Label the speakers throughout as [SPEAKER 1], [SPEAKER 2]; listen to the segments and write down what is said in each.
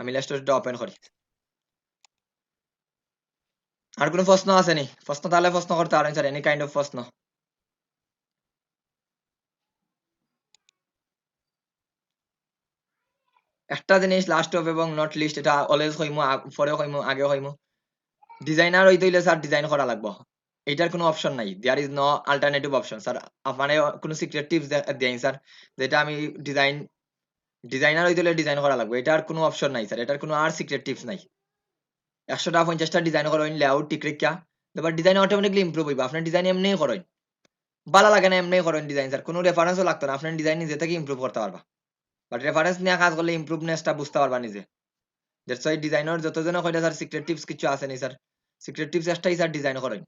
[SPEAKER 1] আমি ইলাস্ট্রেটরটা ওপেন করি। আর কোনো প্রশ্ন আছে নি? প্রশ্ন তাহলে প্রশ্ন করতে পারেন স্যার, এনি কাইন্ড অফ প্রশ্ন। একটা জিনিস লাস্ট অফ এবং নট লিস্ট, এটা অলওয়েজ কইমু, পরেও কইমু, আগেও কইমু। ডিজাইনার হইতে হইলে স্যার ডিজাইন করা লাগবে। এটার কোনো অপশন নাই, there is no alternative option sir. আপনারে কোনো সিক্রেট টিপস দেই স্যার, যেটা আমি ডিজাইনার হইতে হলে ডিজাইন করা লাগবে, এটার কোনো অপশন নাই স্যার, এটার কোনো আর সিক্রেট টিপস নাই। 100টা 50টা ডিজাইন করেন লেআউট ঠিক রেখা, তারপর ডিজাইন অটোমেটিকলি ইমপ্রুভ হইবা। আপনার ডিজাইন এমনিই করেন, ভালো লাগে না এমনিই করেন ডিজাইন স্যার, কোনো রেফারেন্সও লাগতো না, আপনার ডিজাইন নিজে থেকে ইমপ্রুভ করতে পারবা। বাট রেফারেন্স নিয়ে কাজ করলে ইমপ্রুভনেসটা বুঝতে পারবা নিজে। দ্যাটস ওয়াই ডিজাইনার যতজন কইটা স্যার সিক্রেট টিপস কিছু আছে নি স্যার, সিক্রেট টিপস একটাই স্যার, ডিজাইন করেন।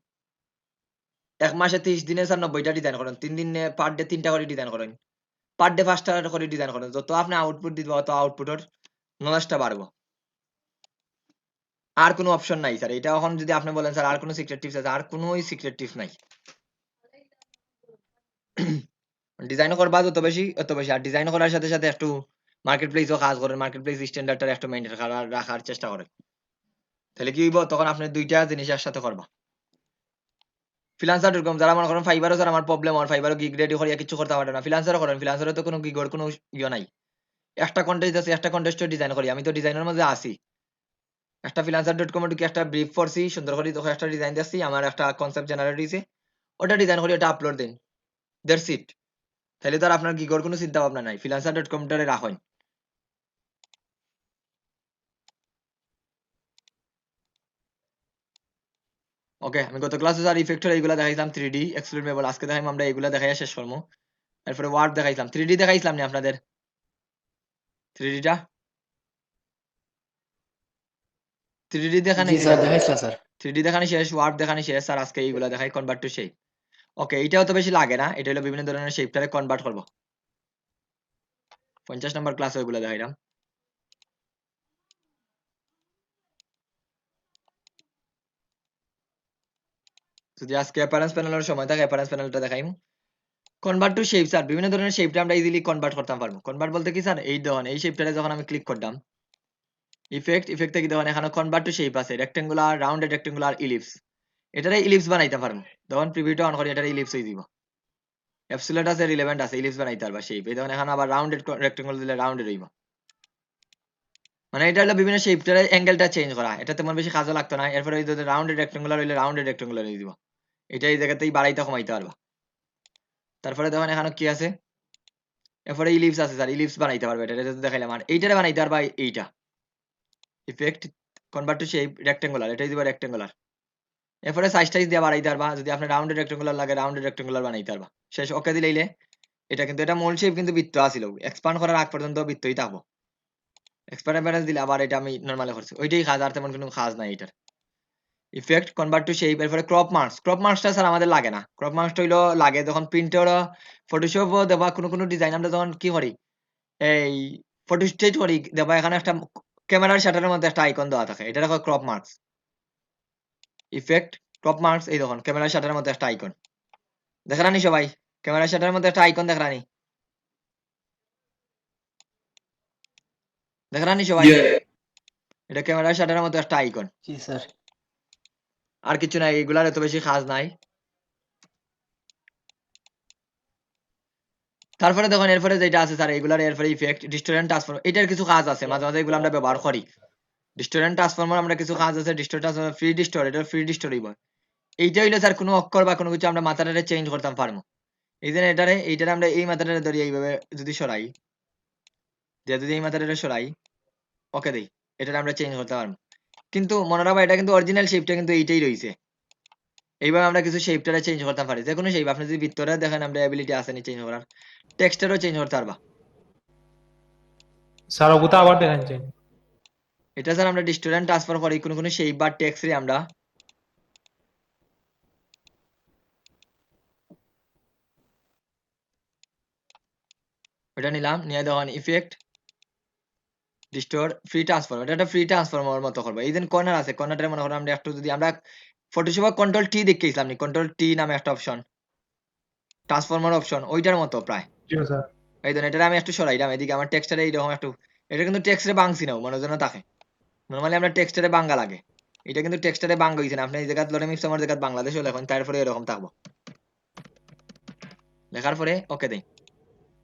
[SPEAKER 1] 1 মাসে 30 দিনে স্যার 90টা ডিজাইন করেন, 3 দিনে পার ডে 3টা করে ডিজাইন করেন, পার ডে 5টা করে ডিজাইন করেন। যত আপনি আউটপুট দিবা তত আউটপুটের নলেজটা বাড়বো। আর কোনো অপশন নাই স্যার, এটা এখন যদি আপনি বলেন স্যার আর কোনো সিক্রেট টিপস আছে, আর কোনোই সিক্রেট টিপস নাই। ডিজাইন করবা যত বেশি তত বেশি, আর ডিজাইন করার সাথে সাথে একটু মার্কেট প্লেসও কাজ করেন, মার্কেট প্লেস স্ট্যান্ডার্ডটা একটু মেইনটেইন রাখার চেষ্টা করেন। তাহলে কি হইব, তখন আপনি দুইটা জিনিস একসাথে করবা। ফ্রিল্যান্সার.com যারা মনে করেন ফাইবারও স্যার আমার প্রবলেম, আর ফাইবারও গিগ রেডি করিয়া কিছু করতে পারে না, ফ্রিল্যান্সারও করেন, ফ্রিল্যান্সারে তো কোনো গিগর কোনো ইয়ে নাই। একটা কন্টেস্ট আছে, একটা কন্টেস্টও ডিজাইন করি, আমি তো ডিজাইনের মধ্যে আসি। একটা ফ্রিল্যান্সার.com এ ঢুকে একটা ব্রিফ করছি, সুন্দর করে তখন একটা ডিজাইন দিচ্ছি, আমার একটা কনসেপ্ট জেনারেট হইছে, ওটা ডিজাইন করি, ওটা আপলোড দিন, দ্যাটস ইট। তাহলে তো আর আপনার গিগর কোনো চিন্তা ভাবনা নাই, ফ্রিল্যান্সার.com টারে রাখেন। ওকে, আমি গত ক্লাসে স্যার ইফেক্টর এইগুলা দেখাইছিলাম, 3D এক্সপ্লোরেবল, আজকে দেখাইম আমরা এইগুলা দেখাইয়া শেষ করবো। এরপরে ওয়ার্ড দেখাইছিলাম, 3D দেখাইছিলাম নি আপনাদের 3Dটা? 3D দেখানি
[SPEAKER 2] জি
[SPEAKER 1] নি
[SPEAKER 2] স্যার,
[SPEAKER 1] স্যার?
[SPEAKER 2] দেখাইছিলাম স্যার।
[SPEAKER 1] 3D দেখানি শেষ, ওয়ার্ড দেখানি শেষ স্যার, আজকে এইগুলা দেখাই, কনভার্ট টু শেপ। ওকে, এটাও তো বেশি লাগে না, এটা হলো বিভিন্ন ধরনের শেপটারে কনভার্ট করবো। 50 নম্বর ক্লাসে ওইগুলা দেখাইলাম। যদি আজকে অ্যাপারেন্স প্যানেলের সময় থাকে অ্যাপারেন্স প্যানেলটা দেখাইম। কনভার্ট টু শেপ স্যার, বিভিন্ন ধরনের শেপটা আমরা ইজিলি কনভার্ট করতে পারবো। কনভার্ট বলতে কি স্যার, এই দেখুন এই শেপটারে যখন আমি ক্লিক করলাম, ইফেক্ট থেকে দেখুন এখানে কনভার্ট টু শেপ আছে, রেক্টেঙ্গুলার, রাউন্ডেড, রেক্টেঙ্গুলার, ইলিপস। এটারে ইলিপস বানাইতে পারবো। দেখুন প্রিভিউটা অন করি, এটারে ইলিপস হয়ে দিব। অ্যাবসোলিউট আছে, রিলেভেন্ট আছে, ইলিপস বানাইতে পারবা শেপ। এই দেখুন এখানে আবার রাউন্ডেড রেক্টেঙ্গল দিলে রাউন্ডেড হইব। মানে এটা হলো বিভিন্ন শেপটারে অ্যাঙ্গেলটা চেঞ্জ করা, এটা তেমন বেশি কাজও লাগতো না। এরপরে এই যদি রাউন্ডেড রেক্টেঙ্গুলার হইলে রাউন্ডেড রেক্টেঙ্গুলার হয়ে দিব। এটা এই জায়গাতেই বাড়াইতে কমাইতে পারবা। তারপরে দেখুন এখানে কি আছে, এরপরে ইলিপস আছে স্যার, ইলিপস বানাইতে পারবে, এটা যদি দেখাইলাম। আর এইটারে বানাইতে পারবা এইটা, effect convert to shape rectangular, এটাই দিব রেক্টেঙ্গুলার। এরপরে সাইজ টাইজ দিয়ে বাড়াইতে পারবা, যদি আপনার রাউন্ডেড রেক্টেঙ্গুলার লাগে রাউন্ডেড রেক্টেঙ্গুলার বানাইতে পারবা। শেষ, ওকে দিলেইলে এটা কিন্তু, এটা মূল শেপ কিন্তু বৃত্ত আছিল, এক্সপান্ড করার আগ পর্যন্ত বৃত্তই থাকবো। এক্সপান্ড দিলে আবার এটা আমি নরমালি করছি, ওইটাই কাজ, আর তেমন কোনো কাজ নাই এটার। ইফেক্ট কনভার্ট টু শেপ, এরপরে ক্রপ মার্কসটা স্যার আমাদের লাগে না। ক্রপ মার্কসটা হইলো লাগে যখন প্রিন্টার, ফটোশপ দেবা কোনো ডিজাইন আমরা যখন কি করি, এই ফটো স্টেট করি, দেবা এখানে একটা ক্যামেরার শাটারের মধ্যে একটা আইকন দেওয়া থাকে, এটা দেখো crop marks. Effect crop marks, এই দেখুন ক্যামেরার শাটারের মধ্যে একটা আইকন দেখা রানি সবাই, ক্যামেরার শাটারের মধ্যে একটা আইকন দেখা রানি, দেখা রানি সবাই, এটা ক্যামেরার শাটারের মধ্যে একটা আইকন,
[SPEAKER 2] জি স্যার।
[SPEAKER 1] আর কিছু নাই, এগুলার এত বেশি কাজ নাই। তারপরে দেখুন এরপরে যেটা আছে স্যার, এগুলার এরপরে ইফেক্ট ডিস্টোরেন্ট ট্রান্সফর্ম, এটার কিছু কাজ আছে, মাঝে মাঝে এগুলো আমরা ব্যবহার করি। ডিস্টোরেন্ট ট্রান্সফর্মার আমরা কিছু কাজ আছে, ডিস্টোরেন্ট ট্রান্সফর্মার ফ্রি ডিস্টোর, এটা ফ্রি ডিস্টোর হইব। এইটা হইলো স্যার কোনো অক্ষর বা কোনো কিছু আমরা মাথাটারে চেঞ্জ করতাম পারবো। এই যে এইটারে আমরা এই মাথাটারে ধরি এইভাবে যদি সরাই, যে যদি এই মাথাটারে সরাই, ওকে দেই, এটারে আমরা চেঞ্জ করতে পারবো। কিন্তু মনে রাখবা এটা কিন্তু অরিজিনাল শেপটা কিন্তু এইটাই রইছে। এইভাবে আমরা কিছু শেপটারে চেঞ্জ করতে পারি, যে কোনো শেপ আপনি যদি ভিতরে দেখেন আমরা অ্যাবিলিটি আছে নি চেঞ্জ করার, টেক্সটারও চেঞ্জ করতে পারবা।
[SPEAKER 3] স্যার ওগুলো আবার দেখাচ্ছেন।
[SPEAKER 1] এটা স্যার আমরা ডিস্টোরেন্ট ট্রান্সফার করি কোনো শেপ বা টেক্সট রে আমরা এটা নিলাম, নিয়ে দেখুন ইফেক্ট ডিস্টোর ফ্রি ট্রান্সফর্ম, এটা একটা ফ্রি ট্রান্সফর্মার মতো করবো। এই যে কর্নার আছে, কর্নারটা মনে করো আমরা একটু যদি আমরা ফটোশপে কন্ট্রোল টি দেখিয়েছিলাম নি, কন্ট্রোল টি নামে একটা অপশন, ট্রান্সফর্মার অপশন, ওইটার মতো প্রায়।
[SPEAKER 3] জি স্যার।
[SPEAKER 1] এই ধরুন এটা আমি একটু সরাইলাম, এদিকে আমার টেক্সটারে এইরকম একটু এটা কিন্তু টেক্সটে বাংছি না মনে যেন থাকে নরমালি আমরা টেক্সটে বাংলা লাগে এটা কিন্তু টেক্সটে বাংলা হইছে না আপনি এই জায়গা লরেম ইপসামার জায়গা বাংলাদেশও লেখেন তারপরে এরকম থাকবো লেখার পরে ওকে দেই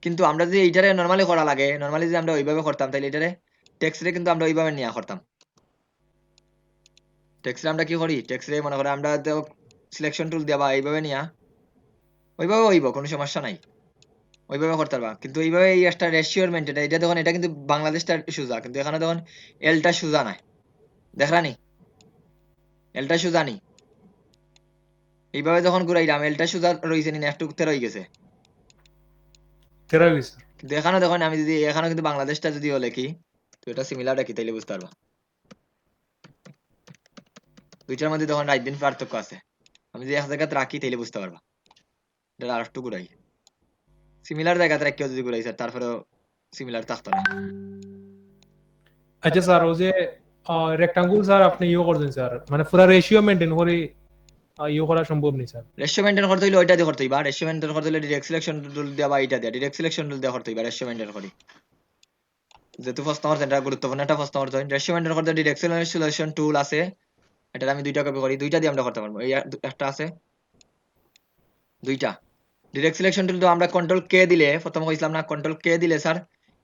[SPEAKER 1] কিন্তু আমরা যদি এইটারে নরমালি করা লাগে নরমালি যদি আমরা ওইভাবে করতাম তাহলে এটারে টেক্সটে কিন্তু আমরা ওইভাবে নিয়ে করতাম টেক্সটে আমরা কি করি টেক্সটে মনে করে আমরা তো সিলেকশন টুল দেবা এইভাবে নিয়া ওইভাবে হইব কোনো সমস্যা নাই ওইভাবে করতে পারবা কিন্তু এইভাবে এই একটা রেশিওর মেনটেন এটা দেখুন এটা কিন্তু বাংলাদেশটা সোজা কিন্তু এখানে দেখুন এলটা সোজা নাই দেখরানি এলটা সোজা নি এইভাবে যখন ঘুরাইলাম এলটা সোজা রইছে নি একটু তেরো হয়ে গেছে
[SPEAKER 2] তেরা গেছে
[SPEAKER 1] কিন্তু এখানে দেখুন আমি যদি এখানে কিন্তু বাংলাদেশটা যদি লিখি তো এটা সিমিলার রাখি তাইলে বুঝতে পারবা দুইটার মধ্যে তখন রাইট দিন পার্থক্য আছে আমি যদি এক জায়গাতে রাখি তাইলে বুঝতে পারবা এটা আর একটু ঘুরাই সিমিলার জায়গাতে রাখিও যদি ঘুরাই স্যার তারপরেও সিমিলার থাকতো না
[SPEAKER 2] আচ্ছা স্যার ও যে রেক্টাঙ্গুল স্যার আপনি ইয়ে করছেন স্যার মানে পুরো রেশিও মেনটেন করে ইয়ে করা সম্ভব নেই স্যার
[SPEAKER 1] রেশিও মেনটেন করতে হইলে ওইটা দিয়ে করতে হইবা রেশিও মেনটেন করতে হইলে ডিরেক্ট সিলেকশন টুল দেওয়া বা এইটা দেয়া ডিরেক্ট সিলেকশন টুল দেওয়া করতে হইবা রেশিও মেনটেন করি যেহেতু ফার্স্ট আমার এটা গুরুত্বপূর্ণ একটা ফার্স্ট আমার রেশিও মেনটেন করতে ডিরেক্ট সিলেকশন টুল আছে এটা আমি দুইটা কপি করি দুইটা দিয়ে আমরা করতে পারবো এই একটা আছে দুইটা ডিরেক্ট সিলেকশন টুল তো আমরা কন্ট্রোল কে দিলে প্রথম কইছিলাম না কন্ট্রোল কে দিলে স্যার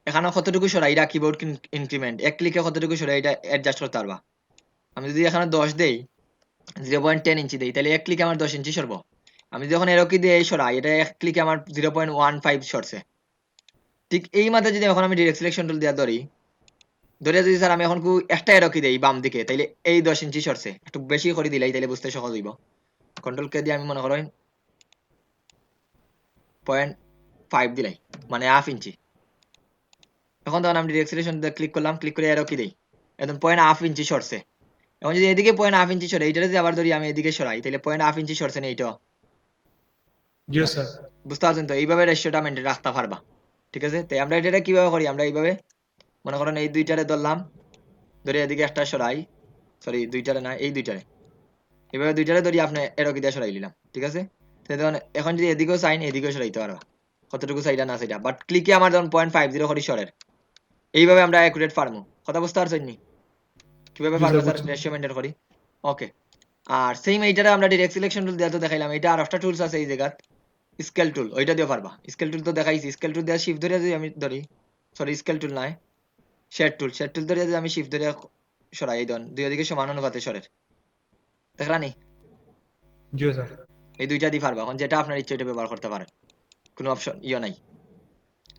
[SPEAKER 1] এখানে কতটুকু সরাই এটা কিবোর্ড ইনক্রিমেন্ট এক ক্লিকে কতটুকু সরাই এটা অ্যাডজাস্ট করতে পারবা আমি যদি এখানে 10 দেই 0.10 ইঞ্চি দেই তাহলে এক ক্লিকে আমার 10 ইঞ্চি সরবো আমি যখন এরো কি দিয়ে সরাই এটা এক ক্লিকে আমার 0.15 সরছে ঠিক এই মাত্রা যদি এখন আমি ডিরেক্ট সিলেকশন টুল দিয়া ধরি ধরে যদি স্যার আমি এখন একটা এরো কি দেই বাম দিকে তাইলে এই 10 ইঞ্চি সরছে একটু বেশি করে দিলাই তাইলে বুঝতে সহজ হইব কন্ট্রোল কে দিয়ে আমি মনে করেন 0.5 দিলাই মানে হাফ ইঞ্চি এখন তখন আমি ডিরেক্ট সিলেকশন ক্লিক করলাম ক্লিক করে এরো কি দেই একদম 0.5 ইঞ্চি সরছে এখন যদি এদিকে 0.5 ইঞ্চি সরে এইটা যদি আবার ধরি আমি এদিকে সরাই তাহলে 0.5 ইঞ্চি সরছে না এইটা
[SPEAKER 2] জি স্যার
[SPEAKER 1] বুঝতে পারছেন তো এইভাবে রেশিওটা মেনটেন রাখতে পারবা ঠিক আছে তাই আমরা এটা কিভাবে করি আমরা এইভাবে মনে করেন এই দুইটারে ধরলাম ধরে এদিকে একটা সরাই সরি দুইটারে না এই দুইটারে এইভাবে দুইটারে ধরি আপনি এরকি দিয়ে সরাই নিলাম ঠিক আছে তখন এখন যদি এদিকেও চাইন এদিকেও সরাইতে পারবা কতটুকু চাইটা না চাইটা বাট ক্লিকে আমার যখন 0.50 করি সরের এইভাবে আমরা অ্যাকুরেট পারবো কথা বুঝতে পারছেন নি কিভাবে পারবো স্যার রেশিও মেনটেন করি ওকে আর সেম এইটারে আমরা ডিরেক্ট সিলেকশন টুল দিয়ে তো দেখাইলাম এটা আর একটা টুলস আছে এই জায়গা স্কেল টুল ওইটা দিয়ে পারবা স্কেল টুল তো দেখাইছি স্কেল টুল দিয়ে শিফট ধরে যদি আমি ধরি সরি স্কেল টুল নয় শেড টুল ধরে যদি আমি শিফট ধরে সরাই এই দুই দিকে সমান অনুপাতে সরের দেখলানি
[SPEAKER 2] জি স্যার
[SPEAKER 1] এই দুইটা দিয়ে পারবা এখন যেটা আপনার ইচ্ছে ওইটা ব্যবহার করতে পারেন কোনো অপশন নাই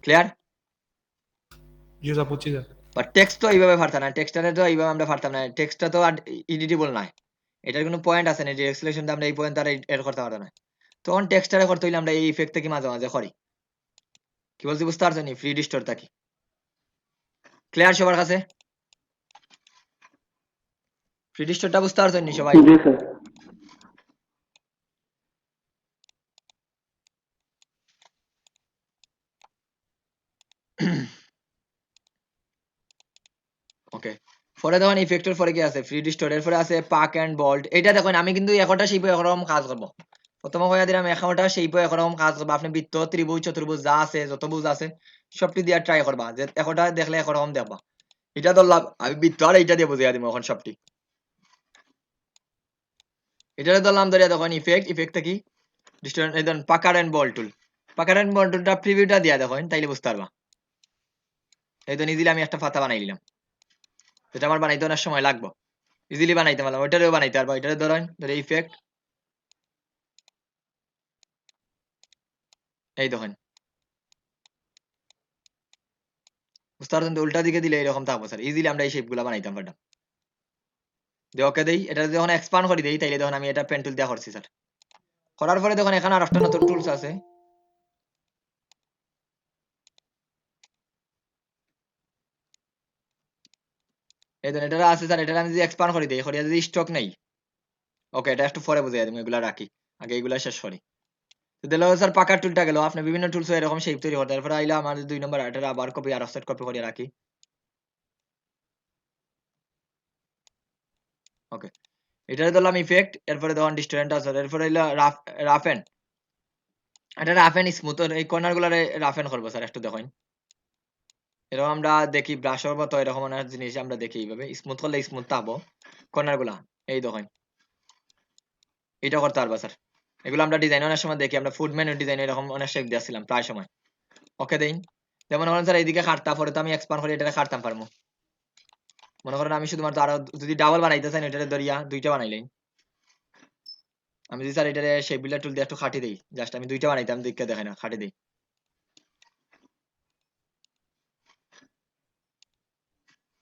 [SPEAKER 1] ক্লিয়ার
[SPEAKER 2] জি স্যার বুঝছি স্যার
[SPEAKER 1] বাট টেক্সট তো এইভাবে পারতাম না টেক্সটারে তো এইভাবে আমরা পারতাম না টেক্সটটা তো আর এডিটেবল নয় এটার কোনো পয়েন্ট আছে না ডিরেক্ট সিলেকশন আমরা এই পয়েন্ট আর এড করতে পারতাম না তখন টেক্সটারে করতে হইলে আমরা এই ইফেক্ট থেকে মাঝে মাঝে করি কি বলছি বুঝতে পারছেন ফ্রি ডিস্টোর থাকি ক্লিয়ার সবার কাছে ফ্রি ডিস্টোরটা বুঝতে পারছেন নি সবাই
[SPEAKER 3] জি স্যার
[SPEAKER 1] ওকে পরে দেখুন ইফেক্টের পরে কি আছে ফ্রি ডিস্টোরের পরে আছে পাক এন্ড বোল্ট এটা দেখুন আমি কিন্তু একটা শেপে একরকম কাজ করব প্রথমে কইয়া দিলাম একটা শেপে একরকম কাজ করব আপনি বৃত্ত ত্রিভুজ চতুর্ভুজ যা আছে যত ভুজ আছে সবটি দিয়া ট্রাই করবা যে একটা দেখলে একরকম দেখবা এটা ধরলাম আমি বৃত্ত আর এইটা দিয়ে বুঝিয়ে দিব এখন সবটি এটা ধরলাম ধরিয়া দেখুন ইফেক্টটা কি ডিস্টোর এই ধরুন পাকার এন্ড বল টুল পাকার এন্ড বল টুলটা প্রিভিউটা দিয়া দেখুন তাইলে বুঝতে পারবা এই তো ইজিলি আমি একটা পাতা বানাই নিলাম এটা আমার বানাইতে অনেক সময় লাগবে ইজিলি বানাইতে পারলাম ওইটারেও বানাইতে পারবো এটারে ধরেন ধরে ইফেক্ট এই দেখেন বুঝতে পারছেন তো উল্টা দিকে দিলে এরকম থাকবো স্যার ইজিলি আমরা এই শেপ গুলা বানাইতাম পারতাম ওকে দেই এটা যখন এক্সপান্ড করে দেই তাইলে তখন আমি এটা পেন টুল দিয়ে করছি স্যার করার পরে দেখুন এখানে আর একটা নতুন টুলস আছে এই দেখুন এটা আছে স্যার এটা আমি যদি এক্সপান্ড করে দেই করিয়া যদি স্টক নেই ওকে এটা একটু পরে বুঝাই দিই এগুলা রাখি আগে এগুলা শেষ করি তো দিলো স্যার পাকার টুলটা গেল আপনি বিভিন্ন টুলস এরকম শেপ তৈরি করতে তারপরে আইলা আমার 2 নম্বর এটা আবার কপি আর অফসেট কপি করে রাখি ওকে এটারে দিলাম ইফেক্ট এরপরে দেখুন ডিস্টেন্ট আছে এরপরে হইলো রাফ এন্ড এটা রাফ এন্ড স্মুথ এই কর্নার গুলারে রাফ এন্ড করব স্যার একটু দেখুন এরকম আমরা দেখি ব্রাশের মতো এরকম অনেক জিনিস আমরা দেখি এইভাবে স্মুথ করলে স্মুথ থাকবো কর্নার গুলা এই দেখেন এটা করতে পারবা স্যার এগুলো আমরা ডিজাইন অনেক সময় দেখি আমরা ফুড মেনু ডিজাইন এরকম অনেক শেপ দিয়েছিলাম প্রায় সময় ওকে দেই যেমন ধরেন স্যার এইদিকে খাটতা পরে তো আমি এক্সপান্ড করে এটা খাটতাম পারবো মনে করেন আমি শুধুমাত্র আরো যদি ডাবল বানাইতে চাই এটা ধরিয়া দুইটা বানাইলেই আমি যদি স্যার এটারে শেপ বিল্ডার টুল দিয়ে একটু খাটি দেই জাস্ট আমি দুইটা বানাইতাম দেখতে দেখাই না খাটি দেই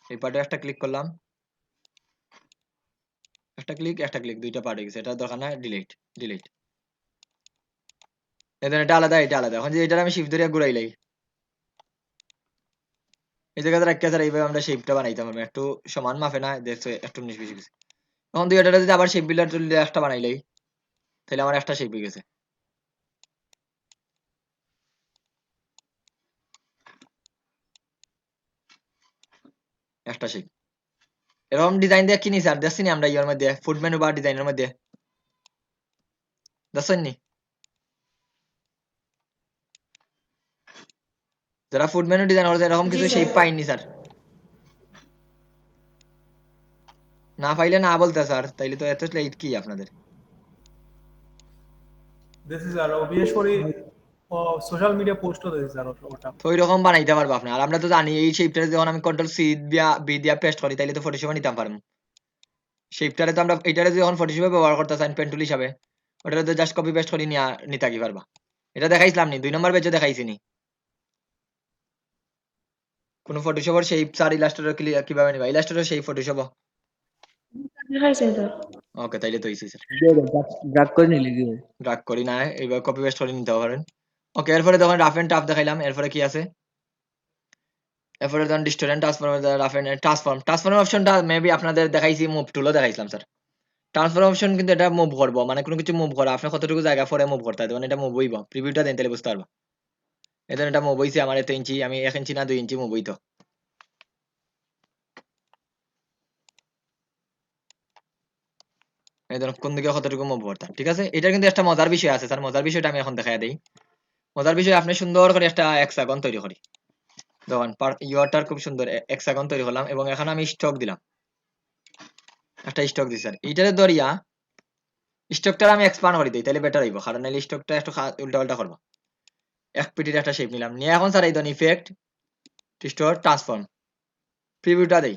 [SPEAKER 1] এই পার্টে একটা ক্লিক করলাম একটা ক্লিক দুইটা পার্ট হয়ে গেছে এটা দরকার না ডিলিট ডিলিট এখন এটা আলাদা এটা আলাদা এখন যে এটা আমি শিফট ধরে ঘুরাইলাই এই জায়গাতে রাখিয়া স্যার এইভাবে আমরা শেপটা বানাইতাম পারবো একটু সমান মাপে না দেখছো একটু উনিশ বিশ গেছে এখন দুই এটা যদি আবার শেপ বিল্ডার টুল দিয়ে একটা বানাইলাই তাহলে আমার একটা শেপ হয়ে গেছে একটা শেপ এরকম ডিজাইন দিয়ে কিনি স্যার দেখছি আমরা ইয়ার মধ্যে ফুড মেনু বা ডিজাইনের মধ্যে দেখছেন নি যারা ফুড মেনু ডিজাইন করছে এরকম
[SPEAKER 3] জি
[SPEAKER 1] কিছু
[SPEAKER 3] স্যার।
[SPEAKER 1] শেপ পাইনি স্যার না পাইলে না বলতে স্যার তাইলে তো এত লেট কি আপনাদের
[SPEAKER 2] দিস ইজ আর বিশেষ করে সোশ্যাল মিডিয়া পোস্টও দিয়েছে স্যার ওটা
[SPEAKER 1] তো ওই রকম বানাইতে পারবো আপনি আর আমরা তো জানি এই শেপটা যখন আমি কন্ট্রোল সি দিয়া বি দিয়া পেস্ট করি তাইলে তো ফটোশপে নিতে পারবো শেপটারে তো আমরা এটারে যখন ফটোশপে ব্যবহার করতে চাই পেন টুল হিসাবে ওটারে তো জাস্ট কপি পেস্ট করে নিয়ে নিতে কি পারবা এটা দেখাইছিলাম নি 2 নম্বর পেজে দেখাইছি নি কোন ফটোশপের শেপ স্যার ইলাস্ট্রেটর কিভাবে নিবা ইলাস্ট্রেটর সেই ফটোশপ
[SPEAKER 3] দেখাইছেন স্যার।
[SPEAKER 1] ওকে তাইলে তো হইছে স্যার
[SPEAKER 4] ড্রাগ করে নিলে কি হয়?
[SPEAKER 1] ড্রাগ করি না এইবার কপি পেস্ট করে নিতে পারেন ওকে এরপরে তখন রাফ এন্ড টাফ দেখাইলাম এরপরে কি আছে এরপরে তখন ডিস্টোরেন্ট ট্রান্সফর্ম রাফ এন্ড ট্রান্সফর্ম অপশনটা মেবি আপনাদের দেখাইছি মুভ টুলও দেখাইছিলাম স্যার ট্রান্সফর্ম অপশন কিন্তু এটা মুভ করবো মানে কোনো কিছু মুভ করা আপনি কতটুকু জায়গা পরে মুভ করতে হয় তখন এটা মুভ হইব প্রিভিউটা দেন তাহলে বুঝতে পারবো এখানে এটা মুভ হইছে আমার 1 ইঞ্চি আমি 1 ইঞ্চি না 2 ইঞ্চি মুভ হইতো এই ধরুন কোন দিকে কতটুকু মুভ করতাম ঠিক আছে এটা কিন্তু একটা মজার বিষয় আছে স্যার মজার বিষয়টা আমি এখন দেখাই দেই মজার বিষয় আপনি সুন্দর করে একটা হেক্সাগন তৈরি করি দেখুন ইউআরটার খুব সুন্দর হেক্সাগন তৈরি করলাম এবং এখানে আমি স্টক দিলাম একটা স্টক দিই স্যার এইটারে ধরিয়া স্টকটা আমি এক্সপান্ড করে দিই তাহলে বেটার হইব কারণ নাহলে স্টকটা একটু উল্টা পাল্টা করবো এক পিটির একটা শেপ নিলাম নিয়ে এখন স্যার এই ধরুন ইফেক্ট স্টোর ট্রান্সফর্ম প্রিভিউটা দেই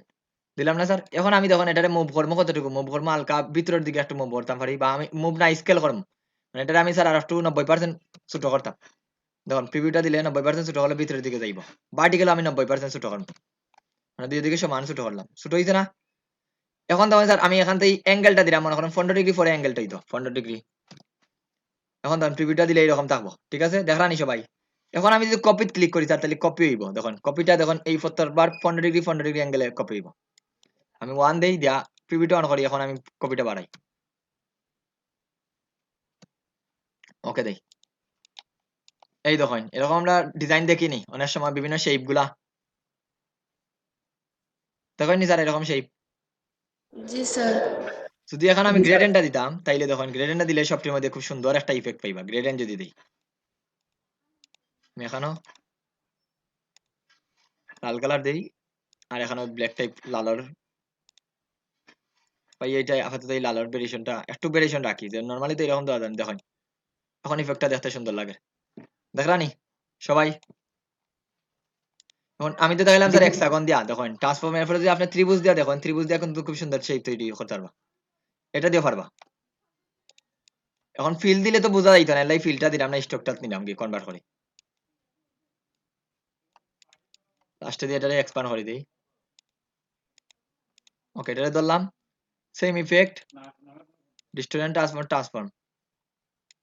[SPEAKER 1] দিলাম না স্যার এখন আমি তখন এটারে মুভ করবো কতটুকু মুভ করবো হালকা ভিতরের দিকে একটু মুভ করতাম পারি বা আমি মুভ না স্কেল করবো মানে এটা আমি স্যার আর একটু 90% ছোট করতাম দেখুন প্রিভিউটা দিলে 90% ছোট হলে ভিতরের দিকে যাইব ভার্টিক্যাল আমি 90% ছোট করবো মানে দুই দিকে সমান ছোট করলাম ছোট হইছে না এখন তখন স্যার আমি এখান থেকে অ্যাঙ্গেলটা দিলাম মনে করেন 15 ডিগ্রি পরে অ্যাঙ্গেলটা দিত 15 ডিগ্রি এখন তখন প্রিভিউটা দিলে এইরকম থাকবো ঠিক আছে দেখলানি সবাই এখন আমি যদি কপি ক্লিক করি স্যার তাহলে কপি হইব দেখুন কপিটা দেখুন এই 15 ডিগ্রি অ্যাঙ্গেলে কপি হইব আমি 1 দেই দিয়া প্রিভিউটা অন করি এখন আমি কপিটা বাড়াই ওকে দেই এই দেখুন এরকম আমরা ডিজাইন দেখিনি অনেক সময় বিভিন্ন শেপ গুলা দেখেন নি স্যার এরকম শেপ
[SPEAKER 3] জি স্যার।
[SPEAKER 1] যদি এখন আমি গ্রেডেন্টটা দিতাম তাইলে দেখুন গ্রেডেন্টটা দিলে সবটির মধ্যে খুব সুন্দর একটা ইফেক্ট পাইবা গ্রেডেন্ট যদি দিই আমি এখানেও লাল কালার দেই আর এখানেও ব্ল্যাক টাইপ লালর ভাই এইটাই আপাতত এই লালর ভেরিয়েশনটা একটু ভেরিয়েশন রাখি যে নরমালি তো এরকম দেওয়া যায় না, দেখুন এখন ইফেক্টটা দেখতে সুন্দর লাগে দেখলানি সবাই এখন আমি তো দেখালাম স্যার হেক্সাগন দিয়া দেখুন ট্রান্সফর্মের পরে যদি আপনি ত্রিভুজ দিয়া দেখুন ত্রিভুজ দিয়া কিন্তু খুব সুন্দর শেপ তৈরি করতে পারবা এটা দিয়ে পারবা এখন ফিল দিলে তো বোঝা যাইতো না লাই ফিলটা দিলাম না স্টকটা নিলাম কি কনভার্ট করি লাস্টে দিয়ে এটারে এক্সপান্ড করে দিই ওকে এটারে ধরলাম সেম ইফেক্ট ডিস্টোরেন্ট ট্রান্সফর্ম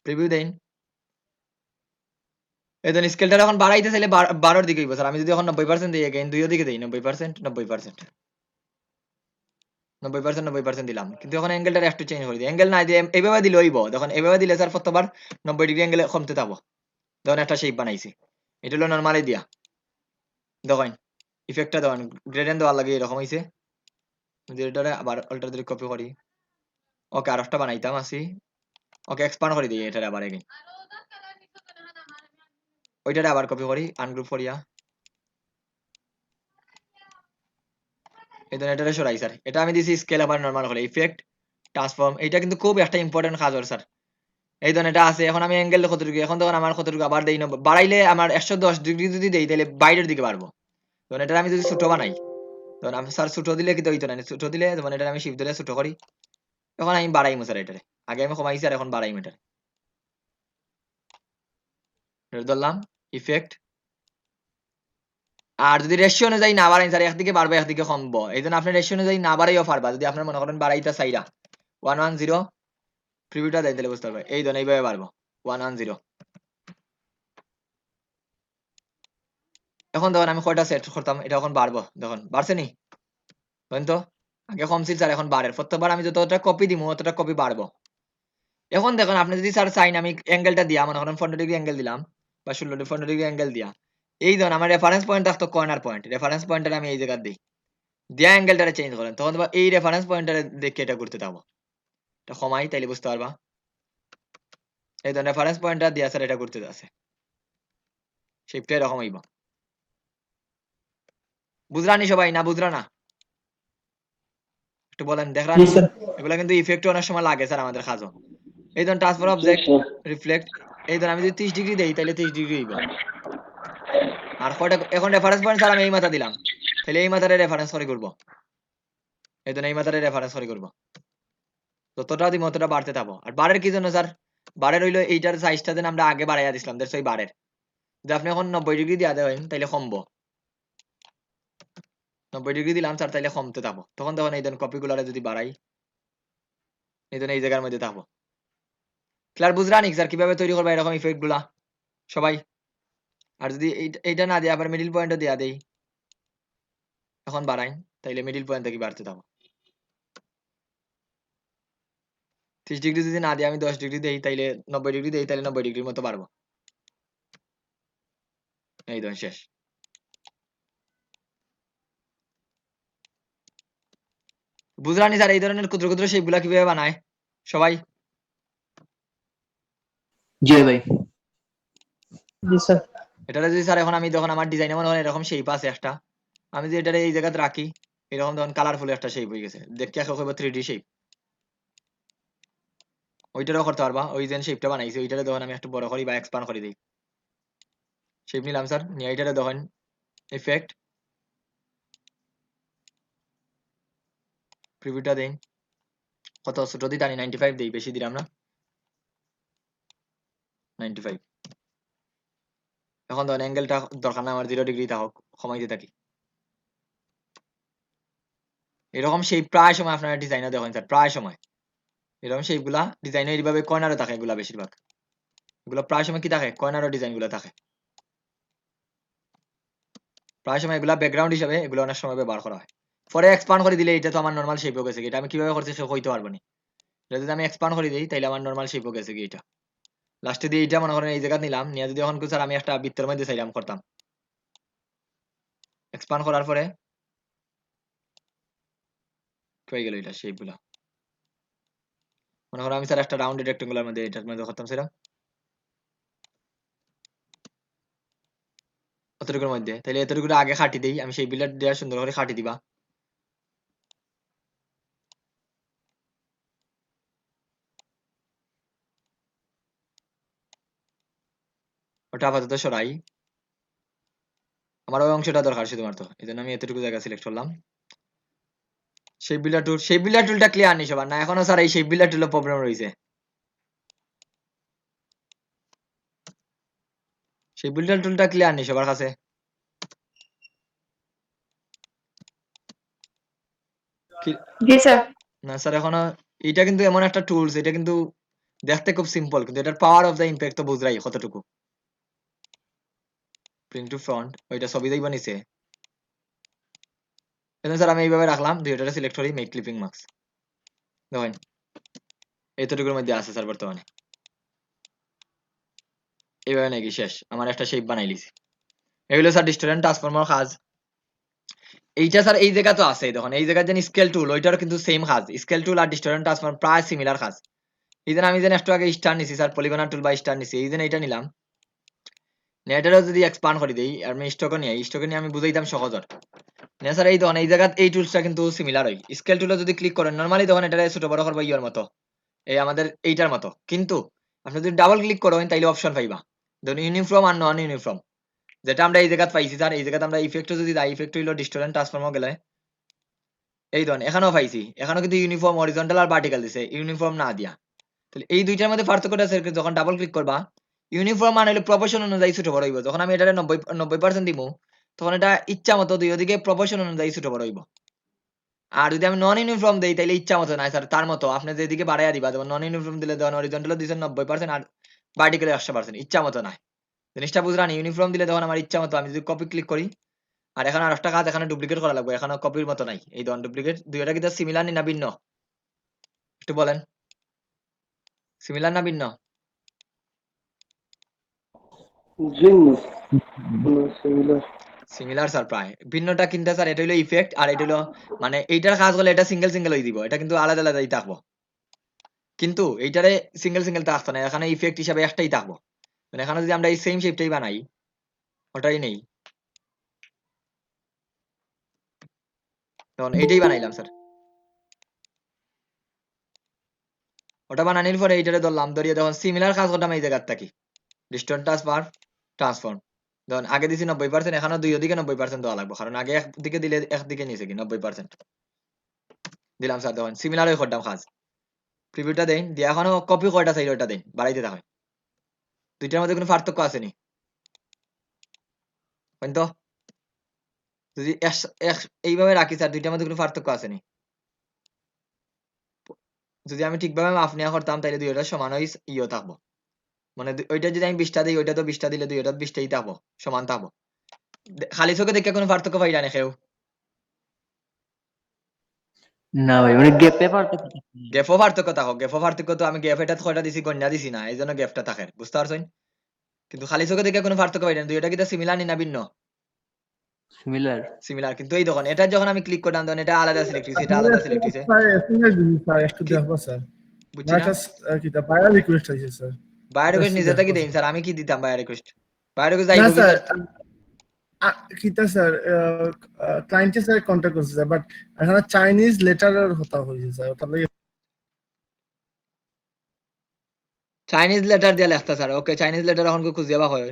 [SPEAKER 1] প্রিভিউ দেন এই ধরুন স্কেলটা এখন বাড়াইতে চাইলে 12 দিকে হইব স্যার আমি যদি এখন 90% দিই এগেইন দুইও দিকে দেই 90% 90% দিলাম কিন্তু এখন অ্যাঙ্গেলটা একটু চেঞ্জ করে দিই অ্যাঙ্গেল না দিয়ে এইভাবে দিলে হইব দেখুন এইভাবে দিলে স্যার প্রত্যেকবার 90 ডিগ্রি অ্যাঙ্গেলে কমতে থাকবো দেখুন একটা শেপ বানাইছি এটা হলো নরমালি দিয়া দেখুন ইফেক্টটা দেখুন গ্রেডিয়েন্ট দেওয়ার লাগে এরকম হইছে যদি এটারে আবার অল্টার যদি কপি করি ওকে আর একটা বানাইতাম আসি ওকে এক্সপান্ড করে দিই এটারে আবার এগেইন ওইটারে আবার কপি করি আনগ্রুপ করিয়া এই ধরনের এটা সরাই স্যার, এটা আমি দিছি স্কেল আবার নরমাল করে ইফেক্ট ট্রান্সফর্ম, এটা কিন্তু খুব একটা ইম্পর্টেন্ট কাজ ওর স্যার। এই ধরনের এটা আছে, এখন আমি অ্যাঙ্গেল কতটুকু, এখন তখন আমার কতটুকু আবার দেই, বাড়াইলে আমার 110 ডিগ্রি যদি দেই তাহলে বাইরের দিকে বাড়বো। তখন এটা আমি যদি ছোট বানাই, তখন আমি স্যার ছোট দিলে কিন্তু হইতো না, ছোট দিলে তখন এটা আমি শিফট ধরে ছোট করি, এখন আমি বাড়াইমু স্যার এটারে, আগে আমি কমাইছি আর এখন বাড়াইমু এটা ধরলাম ইফেক্ট। আর যদি রেশিও অনুযায়ী না বাড়াই স্যার, একদিকে বাড়বে একদিকে কমবো, এই জন্য আপনার রেশিও অনুযায়ী না বাড়াইও পারবা, যদি আপনার মনে করেন বাড়াইতা চাইরা 110 প্রিভিউটা দেয় তাহলে বুঝতে পারবে, এই ধরনের এইভাবে বাড়বো 110। এখন দেখুন আমি কয়টা সেট করতাম, এটা এখন বাড়বো, দেখুন বাড়ছে নি, বুঝলেন তো, আগে কম ছিল স্যার এখন বাড়ে, প্রত্যেকবার আমি যতটা কপি দিব ততটা কপি বাড়বো। এখন দেখুন আপনি যদি স্যার চাইন আমি অ্যাঙ্গেলটা দিয়া মনে করেন 15 ডিগ্রি অ্যাঙ্গেল দিলাম বা 15 ডিগ্রি অ্যাঙ্গেল দিয়া, এই ধরুন আমার রেফারেন্স পয়েন্ট থাকতো কর্নার পয়েন্ট, রেফারেন্স পয়েন্টটা আমি এই জায়গা দিই, দিয়া অ্যাঙ্গেলটা চেঞ্জ করেন, তখন এই রেফারেন্স পয়েন্টটা দেখে এটা করতে থাকবো, এটা কমাই তাইলে বুঝতে পারবা, এই ধরুন রেফারেন্স পয়েন্টটা দিয়া স্যার এটা করতে আছে, শিফটটা এরকম হইব। বুঝরানি সবাই না বুঝরা না একটু বলেন দেখরানি, এগুলা কিন্তু ইফেক্ট অনেক সময় লাগে স্যার আমাদের কাজও। এই ধরুন ট্রান্সফার অবজেক্ট রিফ্লেক্ট, এই ধরুন আমি যদি 30 ডিগ্রি দেই তাহলে 30 ডিগ্রি হইব। আর কয়টা এখন রেফারেন্স পয়েন্ট স্যার আমি এই মাথা দিলাম, তাহলে এই মাথারে রেফারেন্স করে করব, এই ধরুন এই মাথারে রেফারেন্স করে করব, যতটা দিব ততটা বাড়তে থাকবো। আর বারের কি জন্য স্যার, বারের হইলো এইটার সাইজটা যেন আমরা আগে বাড়াইয়া দিছিলাম, দ্যাটস ওই বারের, যে আপনি এখন 90 ডিগ্রি দিয়া দেবেন তাইলে কমবো, 90 ডিগ্রি দিলাম স্যার তাইলে কমতে থাকবো, তখন দেখুন এই ধরুন কপি গুলারে যদি বাড়াই এই ধরুন এই জায়গার মধ্যে থাকবো। ক্লিয়ার বুঝরানি স্যার কিভাবে তৈরি করবো এরকম ইফেক্ট গুলা সবাই? আর যদি এইটা না দিয়ে আবার মিডিল পয়েন্টও দেয়া দেই, এখন বাড়াই তাইলে মিডিল পয়েন্ট থেকে বাড়তে থাকবো। 30 ডিগ্রি যদি না দিয়ে আমি 10 ডিগ্রি দেই তাইলে 90 ডিগ্রি দেই তাইলে 90 ডিগ্রির মতো বাড়বো, এই ধরুন শেষ। বুঝরানি স্যার এই ধরনের ক্ষুদ্র ক্ষুদ্র শেপ গুলা কিভাবে বানায় সবাই?
[SPEAKER 4] জি ভাই।
[SPEAKER 2] জি স্যার।
[SPEAKER 1] এটা যদি স্যার এখন আমি যখন আমার ডিজাইনে মনে হয় এরকম শেপ আছে একটা, আমি যদি এটা এই জায়গাতে রাখি এরকম তখন কালারফুল একটা শেপ হয়ে গেছে, দেখতে একটু 3D শেপ, ওইটারও করতে পারবা, ওই যে শেপটা বানাইছি ওইটারে তখন আমি একটু বড় করি বা এক্সপান্ড করে দিই, শেপ নিলাম স্যার নিয়ে এইটারে তখন ইফেক্ট প্রিভিউটা দেই, কত ছোট দিই টানি 95 দেই, বেশি দিলাম না 95। এখন তখন অ্যাঙ্গেলটা দরকার না আমার 0 ডিগ্রি থাকুক, কমাইতে থাকি। এরকম শেপ প্রায় সময় আপনারা ডিজাইনে দেখেন স্যার, প্রায় সময় এরকম শেপ গুলা ডিজাইনে এইভাবে কর্নারও থাকে, এগুলা বেশিরভাগ এগুলো প্রায় সময় কি থাকে কর্নারও ডিজাইন গুলো থাকে, প্রায় সময় এগুলা ব্যাকগ্রাউন্ড হিসাবে এগুলো অনেক সময় ব্যবহার করা হয়। পরে এক্সপান্ড করে দিলে এটা তো আমার নরমাল শেপ হয়ে গেছে, এটা আমি কিভাবে করছি সে হইতে পারবো না, এটা যদি আমি এক্সপান্ড করে দিই তাহলে আমার নরমাল শেপ হয়ে গেছে কি এটা, লাস্টে দিয়ে এটা মনে করেন এই জায়গা নিলাম নিয়ে যদি এখন স্যার আমি একটা বৃত্তের মধ্যে চাইলাম করতাম, এক্সপান্ড করার পরে হয়ে গেল এটা শেপ গুলা, মনে করেন আমি স্যার একটা রাউন্ডেড রেক্টেঙ্গুলার মধ্যে এটার মধ্যে করতাম সেটা অতটুকুর মধ্যে, তাহলে এতটুকু আগে খাটি দিই আমি, সেই বিল্ডার দেওয়া সুন্দর করে খাটি দিবা, ওটা আপাতত সরাই, আমার ওই অংশটা দরকার শুধুমাত্র, এই জন্য আমি এতটুকু জায়গা সিলেক্ট করলাম। শেপ বিল্ডার টুলটা ক্লিয়ার নি সবার না এখনো স্যার, এই শেপ বিল্ডার টুলের প্রবলেম রয়েছে, শেপ বিল্ডার টুলটা ক্লিয়ার নি সবার কাছে?
[SPEAKER 3] জি স্যার।
[SPEAKER 1] না স্যার এখনো, এটা কিন্তু এমন একটা টুলস, এটা কিন্তু দেখতে খুব সিম্পল কিন্তু এটার পাওয়ার অফ দ্য ইম্প্যাক্ট তো বুঝরাই কতটুকু। প্রিন্ট টু ফ্রন্ট ওইটা ছবি দেখবা নিচে, এখন স্যার আমি এইভাবে রাখলাম, দুইটা সিলেক্ট করি মেক ক্লিপিং মার্কস, দেখেন এতটুকুর মধ্যে আছে স্যার বর্তমানে, এইভাবে নাকি শেষ আমার একটা শেপ বানাই লিছি, এগুলো স্যার ডিস্ট্যান্স ট্রান্সফর্মার কাজ। এইটা স্যার এই জায়গা তো আছে দেখুন, এই জায়গায় যেন স্কেল টুল ওইটারও কিন্তু সেম কাজ, স্কেল টুল আর ডিস্ট্যান্স ট্রান্সফর্মার প্রায় সিমিলার কাজ। এই জন্য আমি যেন একটু আগে স্টার নিছি স্যার, পলিগনার টুল বা স্টার নিছি, এই জন্য এটা নিলাম, নেটেরও যদি এক্সপান্ড করে দেই আর আমি স্টকে নিয়ে আমি বুঝাইতাম সহজত না স্যার এই ধরনের এই জায়গাত এই টুলসটা কিন্তু সিমিলার হয় স্কেল টুলে যদি ক্লিক করেন নরমালি তখন এটা ছোট বড় করবো ইয়ার মতো এই আমাদের এইটার মতো কিন্তু আপনি যদি ডাবল ক্লিক করেন তাইলে অপশন পাইবা ধরুন ইউনিফর্ম আর নন ইউনিফর্ম যেটা আমরা এই জায়গাত পাইছি স্যার এই জায়গাতে আমরা ইফেক্টও যদি দেই ইফেক্ট হইলো ডিস্টোরেন্ট ট্রান্সফর্মও গেলে এই ধরুন এখানেও পাইছি এখানেও কিন্তু ইউনিফর্ম হরিজন্টাল আর ভার্টিক্যাল দিছে ইউনিফর্ম না দিয়া তাহলে এই দুইটার মধ্যে পার্থক্যটা আছে যখন ডাবল ক্লিক করবা ইউনিফর্ম মানে হলো প্রপোর্শন অনুযায়ী ছোট বড় হইব যখন আমি এটা 90% দিব তখন এটা ইচ্ছা মতো দুই ওদিকে প্রপোর্শন অনুযায়ী ছোট বড় হইব আর যদি আমি নন ইউনিফর্ম দেই তাহলে ইচ্ছা মতো না স্যার তার মতো আপনি যেদিকে বাড়াইয়া দিবা যেমন নন ইউনিফর্ম দিলে তখন হরিজন্টাল দিছেন 90% আর ভার্টিক্যালে 100% ইচ্ছা মতো না জিনিসটা বুঝলাম ইউনিফর্ম দিলে তখন আমার ইচ্ছা মতো আমি যদি কপি ক্লিক করি আর এখানে আর একটা কাজ এখানে ডুপ্লিকেট করা লাগবে এখানে কপির মতো নাই এই ধরুন ডুপ্লিকেট দুইটা কিন্তু সিমিলার না ভিন্ন একটু বলেন সিমিলার না ভিন্ন সিমিলার স্যার প্রায় ভিন্নটা কিন্তু স্যার এটা হলো ইফেক্ট আর এটা হলো মানে এইটার কাজ হলে এটা সিঙ্গেল সিঙ্গেল হয়ে দিব এটা কিন্তু আলাদা আলাদাই থাকবো কিন্তু এইটারে সিঙ্গেল সিঙ্গেল থাকতো না এখানে ইফেক্ট হিসাবে একটাই থাকবো মানে এখানে যদি আমরা এই সেম শেপটাই বানাই ওটাই নেই তখন এইটাই বানাইলাম স্যার ওটা বানানোর পরে এইটারে ধরলাম ধরিয়ে তখন সিমিলার কাজ করলাম এই জায়গার থাকি ডিস্টেন্স ট্রান্সফর্ম ধরুন আগে দিছি 90% এখানে দুই ওদিকে 90% দেওয়া লাগবে কারণ আগে একদিকে দিলে একদিকে নিয়েছে কি 90% দিলাম স্যার তখন সিমিলার হয়ে করতাম কাজ প্রিভিউটা দেন দিয়ে এখনো কপি কয়টা চাইলে ওটা দেন বাড়াইতে থাকে দুইটার মধ্যে কোনো পার্থক্য আছে নি তো যদি এইভাবে রাখি স্যার দুইটার মধ্যে কোনো পার্থক্য আছে নি যদি আমি ঠিকভাবে মাপ নেওয়া করতাম তাহলে দুইটা সমান হয়ে ইয়ে থাকবো মানে ওইটা যদি আমি 20টা দিই ওইটা তো 20টা দিলে দুইটা 20টাই থাকবো সমান থাকবো খালি চোখে দেখে কোনো পার্থক্য পাইলা না কেউ
[SPEAKER 4] না ভাই মানে গেপে পারতো
[SPEAKER 1] গেফও পার্থক্য থাকো গেফও পার্থক্য তো আমি গেফ এটা কয়টা দিছি গন্যা দিছি না এই জন্য গেফটা থাকে বুঝতে পারছেন কিন্তু খালি চোখে দেখে কোনো পার্থক্য পাই না দুইটা কিন্তু সিমিলার নি না ভিন্ন
[SPEAKER 4] সিমিলার
[SPEAKER 1] সিমিলার কিন্তু এই দেখুন এটা যখন আমি ক্লিক করলাম তখন এটা আলাদা সিলেক্ট হইছে এটা আলাদা সিলেক্ট হইছে
[SPEAKER 5] একটু দেখবো স্যার
[SPEAKER 1] বুঝছি না
[SPEAKER 5] কিটা বায়ার রিকোয়েস্ট আছে স্যার
[SPEAKER 1] বায়ো রিকোয়েস্ট নিজে থেকে দেন স্যার আমি কি দিতাম বায়ো রিকোয়েস্ট বায়ো রিকোয়েস্ট যাইব
[SPEAKER 5] না
[SPEAKER 1] কি
[SPEAKER 5] স্যার
[SPEAKER 1] স্যার
[SPEAKER 5] কিটা স্যার ক্লায়েন্টের সাথে কন্ট্যাক্ট করছে স্যার বাট এখানে চাইনিজ লেটারের হতা হয়েছে স্যার ওটা লাগে
[SPEAKER 1] চাইনিজ লেটার দিয়ে লেখতা স্যার ওকে চাইনিজ লেটার এখন খুঁজে যাবা হয়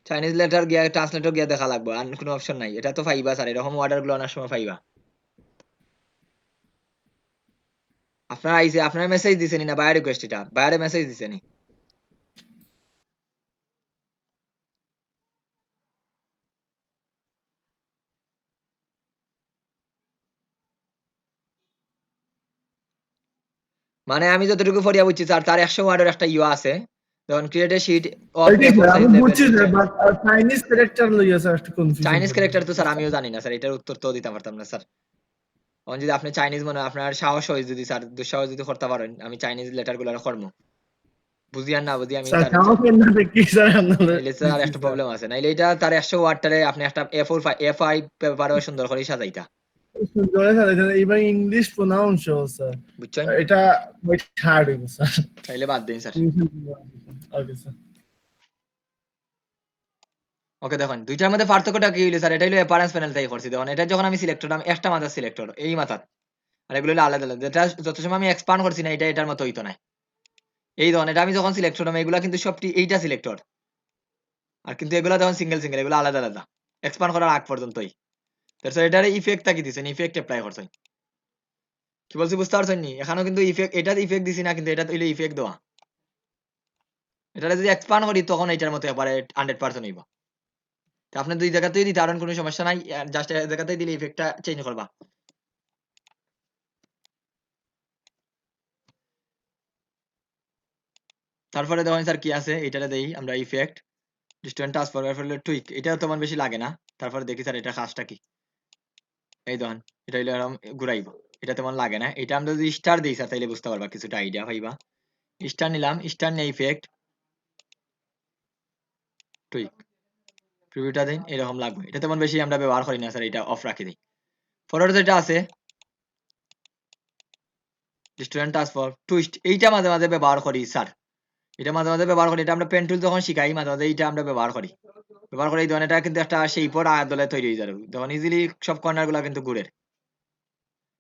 [SPEAKER 1] চাইনিজ লেটার গিয়া ট্রান্সলেটর গিয়া দেখা লাগবে আর কোনো অপশন নাই এটা তো পাইবা স্যার এরকম অর্ডার গুলো অনেক সময় পাইবা আপনার আইছে আপনার মেসেজ দিছেনি না বায়ো রিকোয়েস্ট এটা বায়ারে মেসেজ দিছেনি মানে আমি যতটুকু পড়িয়া বুঝছি স্যার তার 100 ওয়ার্ডের একটা ইউ আছে যখন ক্রিয়েট এ শীট অফ
[SPEAKER 5] আমি বুঝছি স্যার বাট চাইনিজ ক্যারেক্টার লইয়া স্যার একটু কনফিউজ
[SPEAKER 1] চাইনিজ ক্যারেক্টার তো স্যার আমিও জানি না স্যার এটার উত্তর তো দিতে পারতাম না স্যার এখন যদি আপনি চাইনিজ মনে আপনার সাহস হয় যদি স্যার দুঃসাহস যদি করতে পারেন আমি চাইনিজ লেটার গুলো কর্ম বুঝি আর না বুঝি আমি
[SPEAKER 5] স্যার কাম কেন দেখি স্যার আপনারা
[SPEAKER 1] নাইলে স্যার একটা প্রবলেম আছে নাইলে এটা তার 100 ওয়ার্ডটারে আপনি একটা A5 পেপারে সুন্দর করে সাজাইতা
[SPEAKER 5] সুন্দর স্যার এইবার ইংলিশ প্রোনাউন্স স্যার
[SPEAKER 1] বুঝছেন
[SPEAKER 5] এটা ওয়েট হার্ড হইব স্যার
[SPEAKER 1] তাইলে বাদ দেন স্যার
[SPEAKER 5] ওকে স্যার
[SPEAKER 1] ওকে দেখুন দুইটার মধ্যে পার্থক্যটা কি হইলো স্যার এটা হলো অ্যাপারেন্স প্যানেল থেকে করছি দেখুন এটা যখন আমি সিলেক্ট করলাম একটা মাথা সিলেক্ট করো এই মাথা আর এগুলো হলো আলাদা আলাদা যেটা যত সময় আমি এক্সপান্ড করছি না এটা এটার মতো হইতো না এই ধরুন এটা আমি যখন সিলেক্ট করলাম এগুলা কিন্তু সবটি এইটা সিলেক্টর আর কিন্তু এগুলা যখন সিঙ্গেল সিঙ্গেল এগুলো আলাদা আলাদা এক্সপান্ড করার আগ পর্যন্তই তারপর এটার ইফেক্টটা কি দিছেন ইফেক্ট অ্যাপ্লাই করছেন কি বলছি বুঝতে পারছেন নি এখানেও কিন্তু ইফেক্ট এটা ইফেক্ট দিছি না কিন্তু এটা হইলো ইফেক্ট দেওয়া এটা যদি এক্সপান্ড করি তখন এটার মতো এবারে 100% হইব তা আপনি দুই জায়গাতেই দিতে পারেন কোনো সমস্যা নাই জাস্ট এক জায়গাতেই দিলে ইফেক্টটা চেঞ্জ করবা তারপরে দেখুন স্যার কি আছে এটাতে দেই আমরা ইফেক্ট ডিস্টেন্স ট্রান্সফর্ম এর ফলে টুইক এটা তেমন বেশি লাগে না তারপরে দেখি স্যার এটা কাজটা কি এই দেখুন এটা হইলো এরকম ঘুরাইব এটা তেমন লাগে না এটা আমরা যদি স্টার দিই স্যার তাইলে বুঝতে পারবা কিছুটা আইডিয়া পাইবা স্টার নিলাম স্টার নিয়ে ইফেক্ট টুইক প্রিভিউটা দেন এরকম লাগবে এটা তেমন বেশি আমরা ব্যবহার করি না স্যার এটা অফ রাখি দিই ফরওয়ার্ড যেটা আছে ডিস্টেন্স ট্রান্সফর্ম টুইস্ট এইটা মাঝে মাঝে ব্যবহার করি স্যার এটা মাঝে মাঝে ব্যবহার করি, এটা আমরা পেন টুল যখন শিখাই মাঝে মাঝে এটা আমরা ব্যবহার করি এই ধরনের এটা কিন্তু একটা শেপর আদলে তৈরি হয়ে যাবে, তখন ইজিলি সব কর্নার গুলা কিন্তু ঘুরের,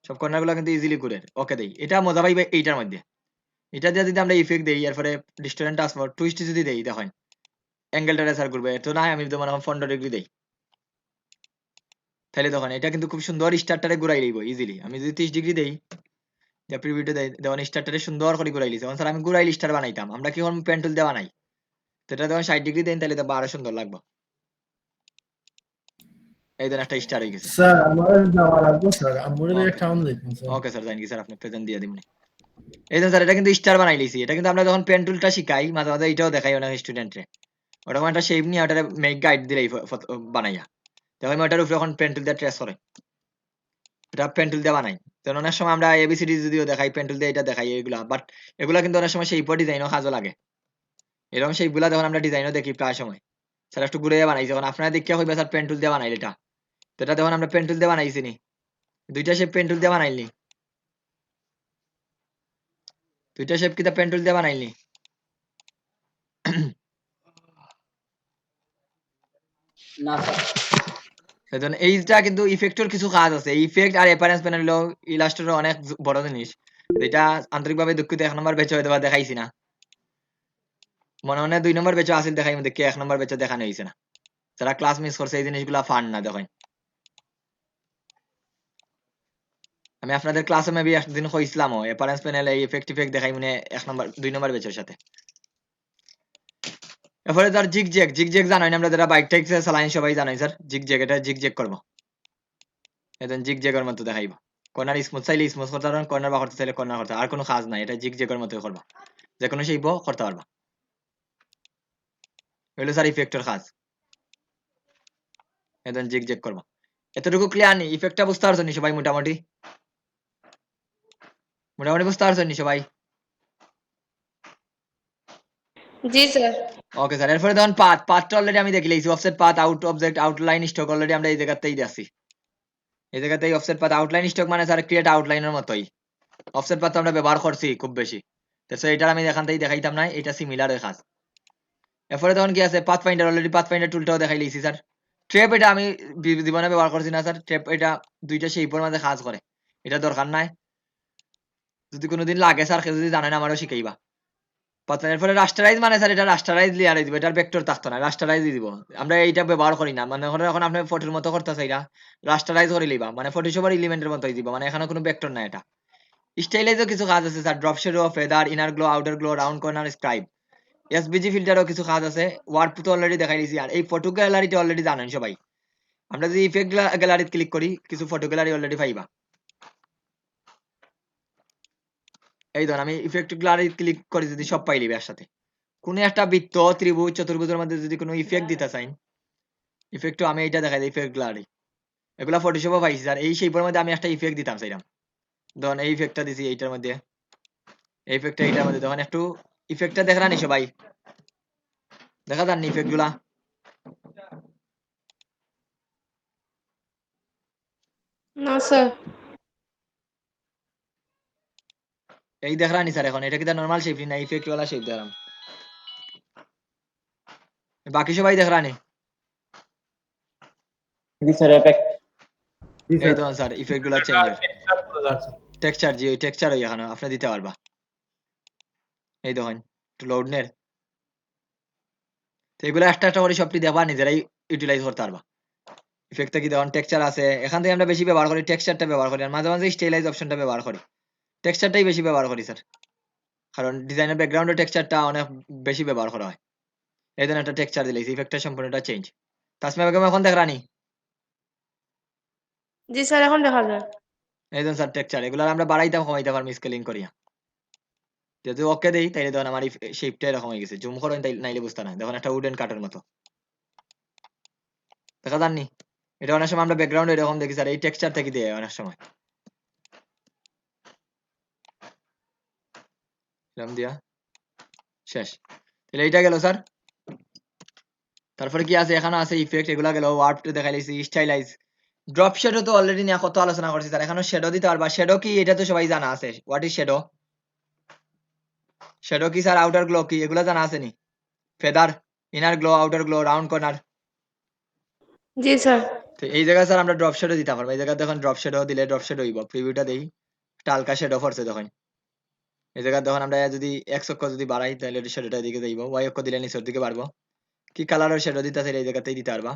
[SPEAKER 1] সব কর্নার গুলা কিন্তু ইজিলি ঘুরের। ওকে দেই, এটা মজা পাইবে এইটার মধ্যে। এটা দিয়ে যদি আমরা ইফেক্ট দেই, এরপরে ডিস্টেন্স ট্রান্সফার টুইস্ট যদি দেই, দেখেন অ্যাঙ্গেলটা রেসার করবে, তো না আমি তো মনে হয় 15 ডিগ্রি দেই, তাহলে তখন এটা কিন্তু খুব সুন্দর স্টারটারে ঘুরাই লইব ইজিলি। আমি যদি 30 ডিগ্রি দেই, যে প্রিভিউটা দেই, দেখুন স্টারটারে সুন্দর করে ঘুরাই লিছে। স্যার আমি ঘুরাইলে স্টার বানাইতাম, আমরা কি এখন পেন টুল দিয়ে বানাই, তো এটা যখন 60 ডিগ্রি দেন তাহলে তো আরো সুন্দর লাগবে। এই ধরনের একটা স্টার হয়ে গেছে।
[SPEAKER 5] স্যার আমার যাওয়া লাগবে স্যার, আমার
[SPEAKER 1] Okay.
[SPEAKER 5] একটা টাউন দেখুন স্যার।
[SPEAKER 1] ওকে স্যার, জানি কি স্যার, আপনি প্রেজেন্ট দিয়ে দিবেন। এই তো স্যার এটা কিন্তু স্টার বানাই লিছি, এটা কিন্তু আমরা যখন পেন টুলটা শিখাই মাঝে মাঝে এটাও দেখাই অনেক স্টুডেন্টরে, ওরকম একটা শেপ নিয়ে ওটারে মেক গাইড দিলেই বানাইয়া, দেখো আমি ওটার উপরে এখন পেন টুল দিয়ে ট্রেস করে, এটা পেন টুল দিয়ে বানাই। তখন অনেক সময় আমরা এবিসিডি যদিও দেখাই পেন টুল দিয়ে এটা দেখাই এগুলা, বাট এগুলা কিন্তু অনেক সময় শেপ ডিজাইনও কাজও লাগে, এরকম শেপগুলা যখন আমরা ডিজাইনও দেখি প্রায় সময় স্যার একটু ঘুরে বানাই, যখন আপনারা দেখে হইবে স্যার পেন টুল দিয়ে বানাইল এটা, তো এটা যখন আমরা পেন টুল দিয়ে বানাইছি নি, দুইটা শেপ পেন টুল দিয়ে বানাইলি, দুইটা শেপ কিতা পেন টুল দিয়ে বানাইলি।
[SPEAKER 4] না স্যার।
[SPEAKER 1] সেজন্য এইটা কিন্তু ইফেক্টর কিছু কাজ আছে, ইফেক্ট আর অ্যাপিয়ারেন্স প্যানেল হলো ইলাস্ট্রেটর অনেক বড় জিনিস, যেটা আন্তরিকভাবে দুঃখিত 1 নম্বর ব্যাচে হয়তো বা দেখাইছি না, মনে মনে 2 নম্বর ব্যাচে আসিল দেখাই, দেখি 1 নম্বর ব্যাচে দেখানো হয়েছে না, যারা ক্লাস মিস করছে এই জিনিসগুলা ফান না দেখেন। আমি আপনাদের ক্লাসে মেবি একদিন কইছিলামও অ্যাপিয়ারেন্স প্যানেল এই ইফেক্ট দেখাই মানে 1 নম্বর 2 নম্বর ব্যাচের সাথে। এরপরে তার জিগ জানাই না, আমরা যারা বাইক টাইক চালাই সবাই জানাই স্যার এটা জিগ করবো, এখন জিগ জ্যাগের মতো দেখাইবো, কর্নার স্মুথ চাইলে স্মুথ করতে পারবেন, কর্নার বা করতে চাইলে কর্নার করতে, আর কোনো কাজ নাই, এটা জিগ জ্যাগের মতো করবা, যে কোনো শেপ করতে পারবা, এগুলো স্যার ইফেক্টের কাজ। এখন জিগ করবা, এতটুকু ক্লিয়ার নি, ইফেক্টটা বুঝতে পারছো নি সবাই? মোটামুটি বুঝতে পারছো নি সবাই?
[SPEAKER 3] জি স্যার।
[SPEAKER 1] ওকে স্যার, এরপরে ধরুন পাথটা অলরেডি আমি দেখে লিখছি, offset path, out object, outline stock already আমরা এই জায়গাতেই দেখছি, এই জায়গাতেই অফসেট পাথ, আউটলাইন স্টক মানে স্যার ক্রিয়েট আউটলাইনের মতোই, অফসেট পাথ আমরা ব্যবহার করছি খুব বেশি, তো এটা আমি এখান থেকে দেখাইতাম না, এটা সিমিলার কাজ। এরপরে তখন কি আছে, pathfinder, already pathfinder টুলটাও দেখাই লিছি স্যার। ট্র্যাপ এটা আমি জীবনে ব্যবহার করছি না স্যার, ট্র্যাপ এটা দুইটা শেপের মধ্যে কাজ করে, এটা দরকার নাই, যদি কোনোদিন লাগে স্যার কেউ যদি জানেন আমারও শিখাইবা। এরপরে রাস্টারাইজ মানে স্যার এটা রাস্টারাইজ লেয়ারে দিব, এটার ভেক্টর থাকতো না, রাস্টারাইজ দিব, আমরা এইটা ব্যবহার করি না, মানে এখন আপনি ফটোর মতো করতেছে, এটা রাস্টারাইজ করে লিবা, মানে ফটোশপের এলিমেন্টের মতোই দিব, মানে এখানে কোনো ভেক্টর নাই। এটা স্টাইলাইজও কিছু কাজ আছে sir, drop shadow, feather, inner glow, outer glow, round corner, scribble, এসবিজি ফিল্টারও কিছু কাজ আছে, ওয়ার্প তো অলরেডি দেখাই দিয়েছি। আর এই ফটো গ্যালারিটা অলরেডি জানেন সবাই, আমরা যদি ইফেক্ট গ্যালারি ক্লিক করি কিছু ফটো গ্যালারি অলরেডি পাইবা, এই ধর আমি ইফেক্ট গ্যালারি ক্লিক করে যদি সব পাই লিবে একসাথে, কোন একটা বৃত্ত, ত্রিভুজ, চতুর্ভুজের মধ্যে যদি কোনো ইফেক্ট দিতে চাই, ইফেক্টও আমি এইটা দেখাই দিই, ইফেক্ট গ্যালারি, এগুলা ফটোশপও পাইছি স্যার, এই শেপের মধ্যে আমি একটা ইফেক্ট দিতাম চাইলাম, ধরুন এই ইফেক্টটা দিছি এইটার মধ্যে, এই ইফেক্টটা এইটার মধ্যে, তখন একটু ইফেক্টটা দেখা নি সবাই, দেখা যান ইফেক্ট গুলা,
[SPEAKER 3] না স্যার।
[SPEAKER 1] এই দেখা নি স্যার, এখন এটা কি নরমাল শেপ না ইফেক্ট ওয়ালা শেপ দেখলাম, বাকি সবাই দেখা নি।
[SPEAKER 5] জি স্যার, এফেক্ট। জি
[SPEAKER 1] এই
[SPEAKER 5] স্যার।
[SPEAKER 1] তো স্যার ইফেক্ট গুলা চেঞ্জ, টেক্সচার জি, ওই টেক্সচার ওই এখানে আপনি দিতে পারবা, এই দেখেন একটু লোড নের, তো এগুলো একটা একটা করে সবটি দেখবা, নিজেরাই ইউটিলাইজ করতে পারবা। ইফেক্টটা কি দেখুন টেক্সচার আছে, এখান থেকে আমরা বেশি ব্যবহার করি টেক্সচারটা ব্যবহার করি, আর মাঝে মাঝে স্টাইলাইজ অপশনটা ব্যবহার করি, টেক্সচারটাই বেশি ব্যবহার করি স্যার, কারণ ডিজাইনের ব্যাকগ্রাউন্ডে টেক্সচারটা অনেক বেশি ব্যবহার করা হয়, এই জন্য একটা টেক্সচার দিলে ইফেক্টটা সম্পূর্ণটা চেঞ্জ। তাসমিয়া বেগম এখন দেখ রানি,
[SPEAKER 3] জি স্যার, এখন দেখা যায়।
[SPEAKER 1] এই জন্য স্যার টেক্সচার এগুলো আমরা বাড়াইতাম কমাইতে পারবো স্কেলিং করিয়া, যদি ওকে দেই তাইলে দেখুন আমার শেপটা এরকম হয়ে গেছে, জুম করেন তাই নাইলে বুঝতে না, দেখুন একটা উডেন কাটের মতো দেখা যাননি, এটা অনেক সময় আমরা ব্যাকগ্রাউন্ডে এরকম দেখি স্যার, এই টেক্সচার থেকে দিয়ে অনেক সময় এরকম দিয়া শেষ, তাহলে এইটা গেল স্যার। তারপরে কি আছে, এখানে আছে ইফেক্ট, এগুলা গেল, ওয়ার্প দেখাইছি, স্টাইলাইজ, ড্রপ শ্যাডো তো অলরেডি নিয়ে কত আলোচনা করছি স্যার, এখানে শ্যাডো দিতে পারবা, শ্যাডো কি এটা তো সবাই জানা আছে, হোয়াট ইজ শ্যাডো? শ্যাডো কি স্যার, আউটার গ্লো কি, এগুলা জানা আছে নি? Feather, inner glow, outer glow, round corner.
[SPEAKER 3] জি স্যার।
[SPEAKER 1] তো এই জায়গায় স্যার আমরা ড্রপ শ্যাডো দিতে পারবো। এই জায়গায় দেখুন ড্রপ শ্যাডো দিলে ড্রপ শ্যাডো হইব। প্রিভিউটা দেই, একটা হালকা শ্যাডো পড়ছে দেখুন। এই জায়গায় দেখুন আমরা যদি এক্স অক্ষ যদি বাড়াই তাহলে শ্যাডোটা এদিকে যাইব, ওয়াই অক্ষ দিলে নিচের দিকে বাড়বো। কি কালারের শ্যাডো দিতে আছে এই জায়গাতেই দিতে পারবা,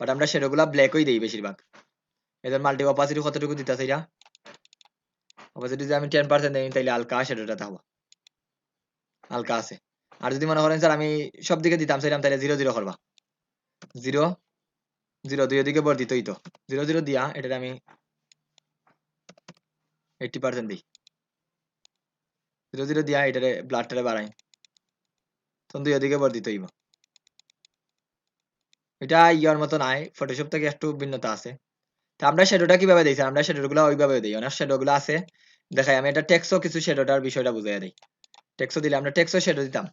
[SPEAKER 1] বাট আমরা শ্যাডো গুলা ব্ল্যাকই দেই বেশিরভাগ। এদের মাল্টি অপাসিটি কতটুকু দিতে আছে এটা, অপাসিটি যদি আমি 10% দেই তাহলে হালকা শ্যাডোটা থাকবো, হালকা আছে। আর যদি মনে করেন স্যার আমি সব দিকে দিতাম সেরকম, তাহলে 0 0 করবা, 0 0 দুই দিকে বর্ধিতই তো, 0 0 দিয়া এটা আমি 80% দিই, 0 0 দিয়া এটারে ব্লাডটারে বাড়াই, তখন দুই দিকে বর্ধিত হইব। এটা ইয়ার মতো নাই, ফটোশপ থেকে একটু ভিন্নতা আছে। তো আমরা শ্যাডোটা কিভাবে দিই স্যার, আমরা শ্যাডো গুলো ওইভাবে দিই, অনেক শ্যাডো গুলো আছে দেখাই। আমি এটা টেক্সও কিছু শ্যাডোটার বিষয়টা বুঝাই দিই। টেক্সও দিলে আমরা টেক্সও শ্যাডো দিতাম।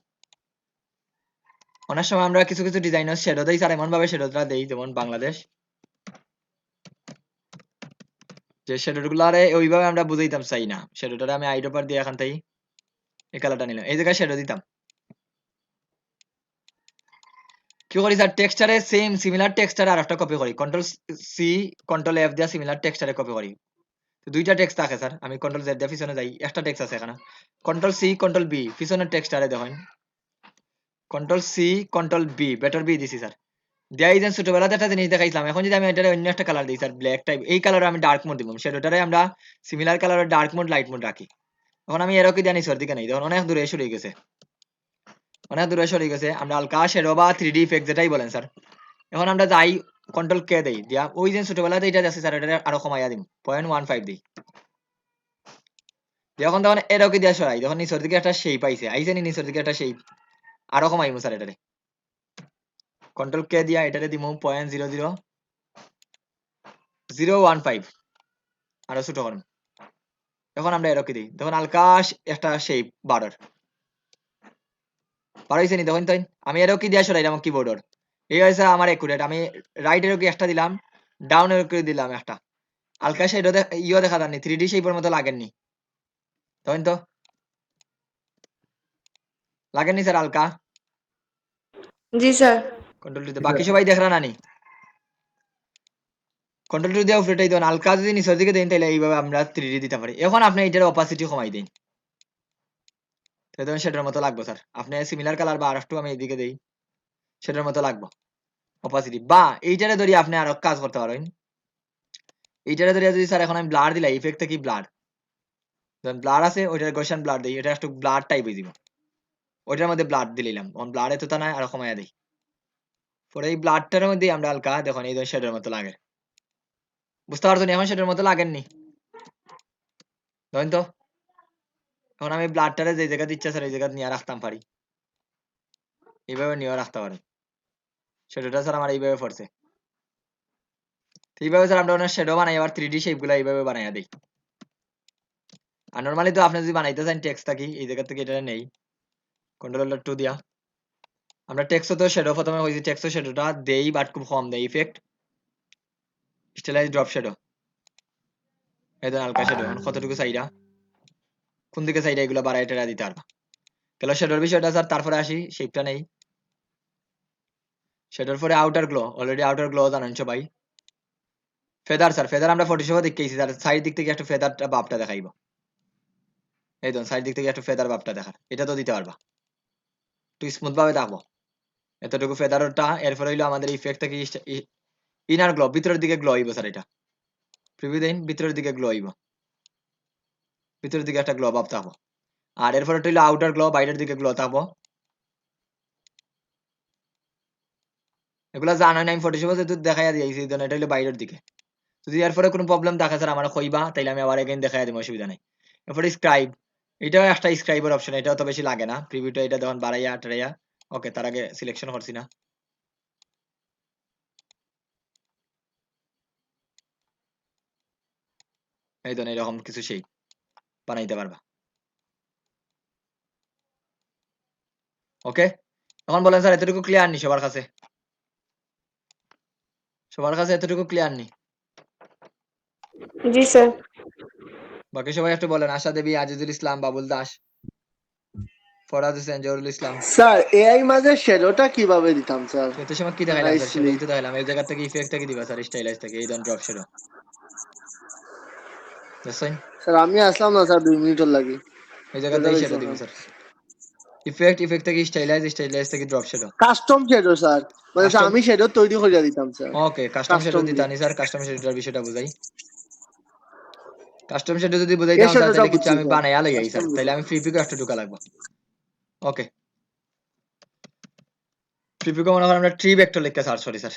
[SPEAKER 1] অনেক সময় আমরা কিছু কিছু ডিজাইনার শ্যাডো দেই স্যার, এমন ভাবে শ্যাডোটা দেই যেমন বাংলাদেশ, যে শ্যাডো গুলারে ওইভাবে আমরা বুঝাইতাম চাই না। শ্যাডোটা আমি আইডোপার দিয়ে এখান থেকে এই কালারটা নিলাম, এই জায়গায় শ্যাডো দিতাম। কি করি স্যার, টেক্সচারে সেম সিমিলার টেক্সচারে আরেকটা কপি করি, কন্ট্রোল সি কন্ট্রোল এফ দিয়া সিমিলার টেক্সচারে কপি করি। তো দুইটা টেক্সট থাকে স্যার, আমি কন্ট্রোল জেড দিয়ে পিছনে যাই, একটা টেক্সট আছে এখানে, কন্ট্রোল সি কন্ট্রোল বি, পিছনের টেক্সটারে দেখেন control C control B, better B দিছি স্যার। দেয়াই যেন ছোটবেলাতে একটা জিনিস দেখাইছিলাম, এখন যদি আমি এটারে অন্য একটা কালার দিই স্যার, ব্ল্যাক টাইপ, এই কালারে আমি ডার্ক মোড দিব, সেটারে আমরা সিমিলার কালারের ডার্ক মোড লাইট মোড রাখি। এখন আমি এরকম দিয়ে নিচের দিকে নেই, দেখুন অনেক দূরে সরে গেছে, অনেক দূরে সরে গেছে। আমরা হালকা শ্যাডো বা 3D ইফেক্ট যেটাই বলেন স্যার, এখন আমরা যাই কন্ট্রোল কে দেই, দিয়া ওই যে ছোটবেলাতে এটা আছে স্যার, এটা আরো কমাইয়া দিই 0.15 দিই। যখন তখন এরকম দিয়ে সরাই, যখন নিচের দিকে একটা শেপ আইছে, আইছে নি নিচের দিকে একটা শেপ, আরো কমাইমু স্যার এটারে, কন্ট্রোল কে দিয়া এটারে দিমু 0.00015, আরো ছোট করুন। এখন আমরা এরকম দিই, তখন হালকা একটা শেপ বাড়ার বাড়াইছে নি, তখন তাই আমি এরকম দিয়া সরাইলাম কিবোর্ডের, এই হয়েছে আমার একুরেট। আমি রাইট এরকম একটা দিলাম, ডাউন এরকম দিলাম একটা, হালকা সেটা ইয়ে দেখা যাননি, 3D শেপের মতো লাগেননি, তখন তো লাগেননি স্যার হালকা,
[SPEAKER 3] জি স্যার।
[SPEAKER 1] কন্ট্রোল টু বাকি সবাই দেখরা নানি, কন্ট্রোল টু দিয়ে উপরেটাই দেন, হালকা যদি নিচের দিকে দেন তাহলে এইভাবে আমরা 3D দিতে পারি। এখন আপনি এটার অপাসিটি কমাই দিন, তাহলে সেটার মতো লাগবে স্যার। আপনি সিমিলার কালার বা আরেকটু আমি এইদিকে দেই, সেটার মতো লাগবে অপাসিটি। বা এইটারে ধরি আপনি আরো কাজ করতে পারেন, এইটারে ধরি যদি স্যার এখন আমি ব্লার দিলাই, ইফেক্ট থেকে ব্লার, ব্লার আছে ওইটার গোশন ব্লার দিই, এটা একটু ব্লার টাইপ হয়ে যাব, ওইটার মধ্যে ব্লাড দিলাম, অন ব্লাড এত তা নাই, আরো কমাইয়া দেই। পরে এই ব্লাডটার মধ্যে আমরা হালকা দেখুন এই শেডের মতো লাগে, বুঝতে পারছো এখন শেডের মতো লাগেননি, ধরেন তো এখন আমি ব্লাডটারে যে জায়গা দিচ্ছে স্যার এই জায়গা নিয়ে রাখতাম পারি, এইভাবে নিয়ে রাখতে পারি। শেডোটা স্যার আমার এইভাবে পড়ছে, এইভাবে স্যার আমরা ওনার শেডো বানাই, আবার 3D শেপ গুলা এইভাবে বানাইয়া দিই। আর নর্মালি তো আপনি যদি বানাইতে চান টেক্সট থাকি এই জায়গা থেকে এটা নেই, কন্ট্রোল 2 দিয়া আমরা টেক্সটও তো শেডো প্রথমে হয়েছে, টেক্সট শেডোটা দেই বাট খুব কম দেই, ইফেক্ট স্টাইলাইজ ড্রপ শেডো, এই ধরেন হালকা শেডো, কতটুকু চাইরা কোন দিকে চাইরা এগুলো বাড়াই টেরা দিতে পারবা। গেল শেডোর বিষয়টা স্যার, তারপরে আসি শেপটা নেই, শেডোর পরে outer glow, already outer glow জানেন সবাই। ফেদার স্যার, ফেদার আমরা ফটোশপে দেখেছি স্যার, সাইড দিক থেকে একটু ফেদারটা বাপটা দেখাইবো, এই ধরুন সাইড দিক থেকে একটু ফেদার বাপটা দেখার, এটা তো দিতে পারবা, একটু স্মুথ ভাবে দেখবো এতটুকু ফেদারটা। এরপরে হইলো আমাদের ইফেক্ট থেকে ইনার গ্লো, ভিতরের দিকে গ্লো হইব স্যার, এটা প্রিভিউ দেন, ভিতরের দিকে গ্লো হইব, ভিতরের দিকে একটা গ্লো ভাব থাকবো। আর এরপরে হইলো আউটার গ্লো, বাইরের দিকে গ্লো থাকবো। এগুলা জানা নাই, আমি ফটোশপে যেহেতু দেখাইয়া দিয়েছি, এই জন্য এটা হইলো বাইরের দিকে। যদি এরপরে কোনো প্রবলেম দেখা স্যার আমার কইবা, তাইলে আমি আবার এগেইন দেখাইয়া দিব, অসুবিধা নাই। এরপরে স্ক্রাইব, এটাও একটা স্ক্রাইবের অপশন, এটাও তো বেশি লাগে না, প্রিভিউটা এটা তখন বাড়াইয়া টাড়াইয়া, ওকে তার আগে সিলেকশন করছি না, এই ধরনের এরকম কিছু সেই বানাইতে পারবা। ওকে, এখন বলেন স্যার এতটুকু ক্লিয়ার নি সবার কাছে? সবার কাছে এতটুকু ক্লিয়ার নি?
[SPEAKER 3] জি স্যার।
[SPEAKER 1] বাকি সবাই একটু বলেন, আশা দেবী, আজিজুল ইসলাম, বাবুল দাস। ফরাদ হোসেন, জহুরুল ইসলাম।
[SPEAKER 6] স্যার এআই মাঝে শ্যাডোটা কিভাবে দিতাম স্যার?
[SPEAKER 1] এতে সময় কি দেখাইলাম স্যার?
[SPEAKER 6] Nicely.
[SPEAKER 1] সেটাই তো দেখাইলাম। এই জায়গা থেকে ইফেক্ট থেকে দিবা স্যার, স্টাইলাইজ থেকে এই ধরনের ড্রপ শ্যাডো। দেখছেন?
[SPEAKER 6] স্যার আমি আসলাম না স্যার 2 মিনিটের লাগি।
[SPEAKER 1] এই জায়গা থেকে শ্যাডো দিবা স্যার। ইফেক্ট থেকে স্টাইলাইজ থেকে drop shadow.
[SPEAKER 6] Custom shadow sir, মানে স্যার
[SPEAKER 1] Custom-
[SPEAKER 6] আমি শ্যাডো তৈরি করে দিতাম sir.
[SPEAKER 1] Okay, custom shadow
[SPEAKER 6] Custom
[SPEAKER 1] দিতানি স্যার। কাস্টম শ্যাডোটার বিষয়টা বুঝাই। কাস্টম শ্যাডো যদি
[SPEAKER 6] এই
[SPEAKER 1] বুঝাইতাম স্যার
[SPEAKER 6] শ্যাডোটা
[SPEAKER 1] তাহলে কিছু
[SPEAKER 6] বুঝছি
[SPEAKER 1] আমি
[SPEAKER 6] স্যার।
[SPEAKER 1] বানাইয়া লইয়াই স্যার।
[SPEAKER 6] Custom
[SPEAKER 1] তাইলে আমি ফ্রি পিকও একটা ঢুকা লাগবো। ওকে। ফ্রি পিকও মনে করেন আমরা ট্রি ভেক্টর লিখতে sir, sorry sir.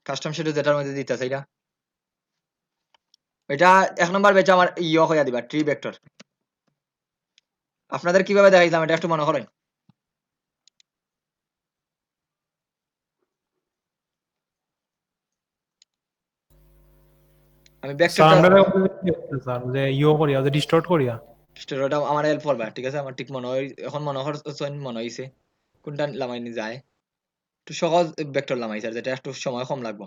[SPEAKER 1] Custom shadow যেটার মধ্যে দিতেছে এটা। এটা 1 নম্বর বেচে আমার হইয়া দিবা ট্রি ভেক্টর। আপনাদের কিভাবে দেখাইলাম এটা একটু মনে করেন। আমি
[SPEAKER 2] স্যার
[SPEAKER 1] ভেক্টরটা
[SPEAKER 2] আমরা স্যার যে করিয়া যে ডিস্টর্ট করিয়া
[SPEAKER 1] স্টোরিটা আমার হেল্প করবে, ঠিক আছে? আমার ঠিক মনে হয় এখন মনে হইছে কোনটা লামাইনি যায়। একটু সহজ ভেক্টর লামাই স্যার, যেটা একটু সময় কম লাগবে।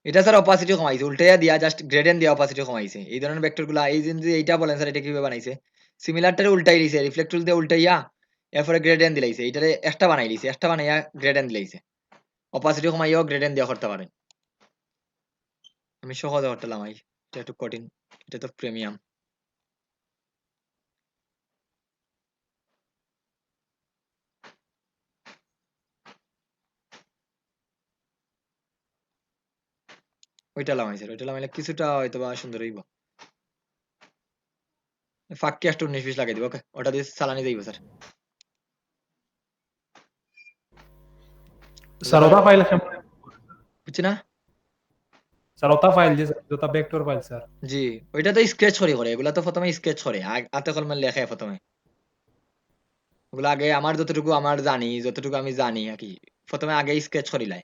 [SPEAKER 1] এটা স্যার অপাসিটি কমাইছে, উল্টাইয়া দিয়া জাস্ট গ্রেডিয়েন্ট দিয়া অপাসিটি কমাইছে। এই ধরনের ভেক্টরগুলো এই যে এইটা বলেন স্যার, এটা কিভাবে বানাইছে? সিমিলারটারে উল্টাই দিছে, রিফ্লেক্ট টুল দিয়ে উল্টাইয়া এরপরে গ্রেডিয়েন্ট দিলাইছে। এইটারে একটা বানাই দিছে, একটা বানাইয়া গ্রেডিয়েন্ট দিলাইছে। অপাসিটি কমাইয়াও গ্রেডিয়েন্ট দিয়া করতে পারেন। আমি সহজে করতে লামাই, এটা একটু কঠিন, এটা তো প্রিমিয়াম। ওইটা লামাই স্যার, ওইটা লামাইলে কিছুটা হয়তো বা সুন্দর হইব। ফাঁককে একটু 19-20 লাগাই দিব। ওকে, ওটা দিয়ে চালানি যাইব স্যার।
[SPEAKER 2] স্যার ওটা ফাইল
[SPEAKER 1] বুঝছি না?
[SPEAKER 2] স্যার ওটা ফাইল যে ওটা ভেক্টর ফাইল স্যার।
[SPEAKER 1] জি, ওইটা তো স্কেচ করে এগুলা তো প্রথমে স্কেচ করে হাতে কলমে লেখে প্রথমে। ওগুলো আগে আমার যতটুকু আমার জানি, যতটুকু আমি জানি আর কি, প্রথমে আগে স্কেচ করিলাই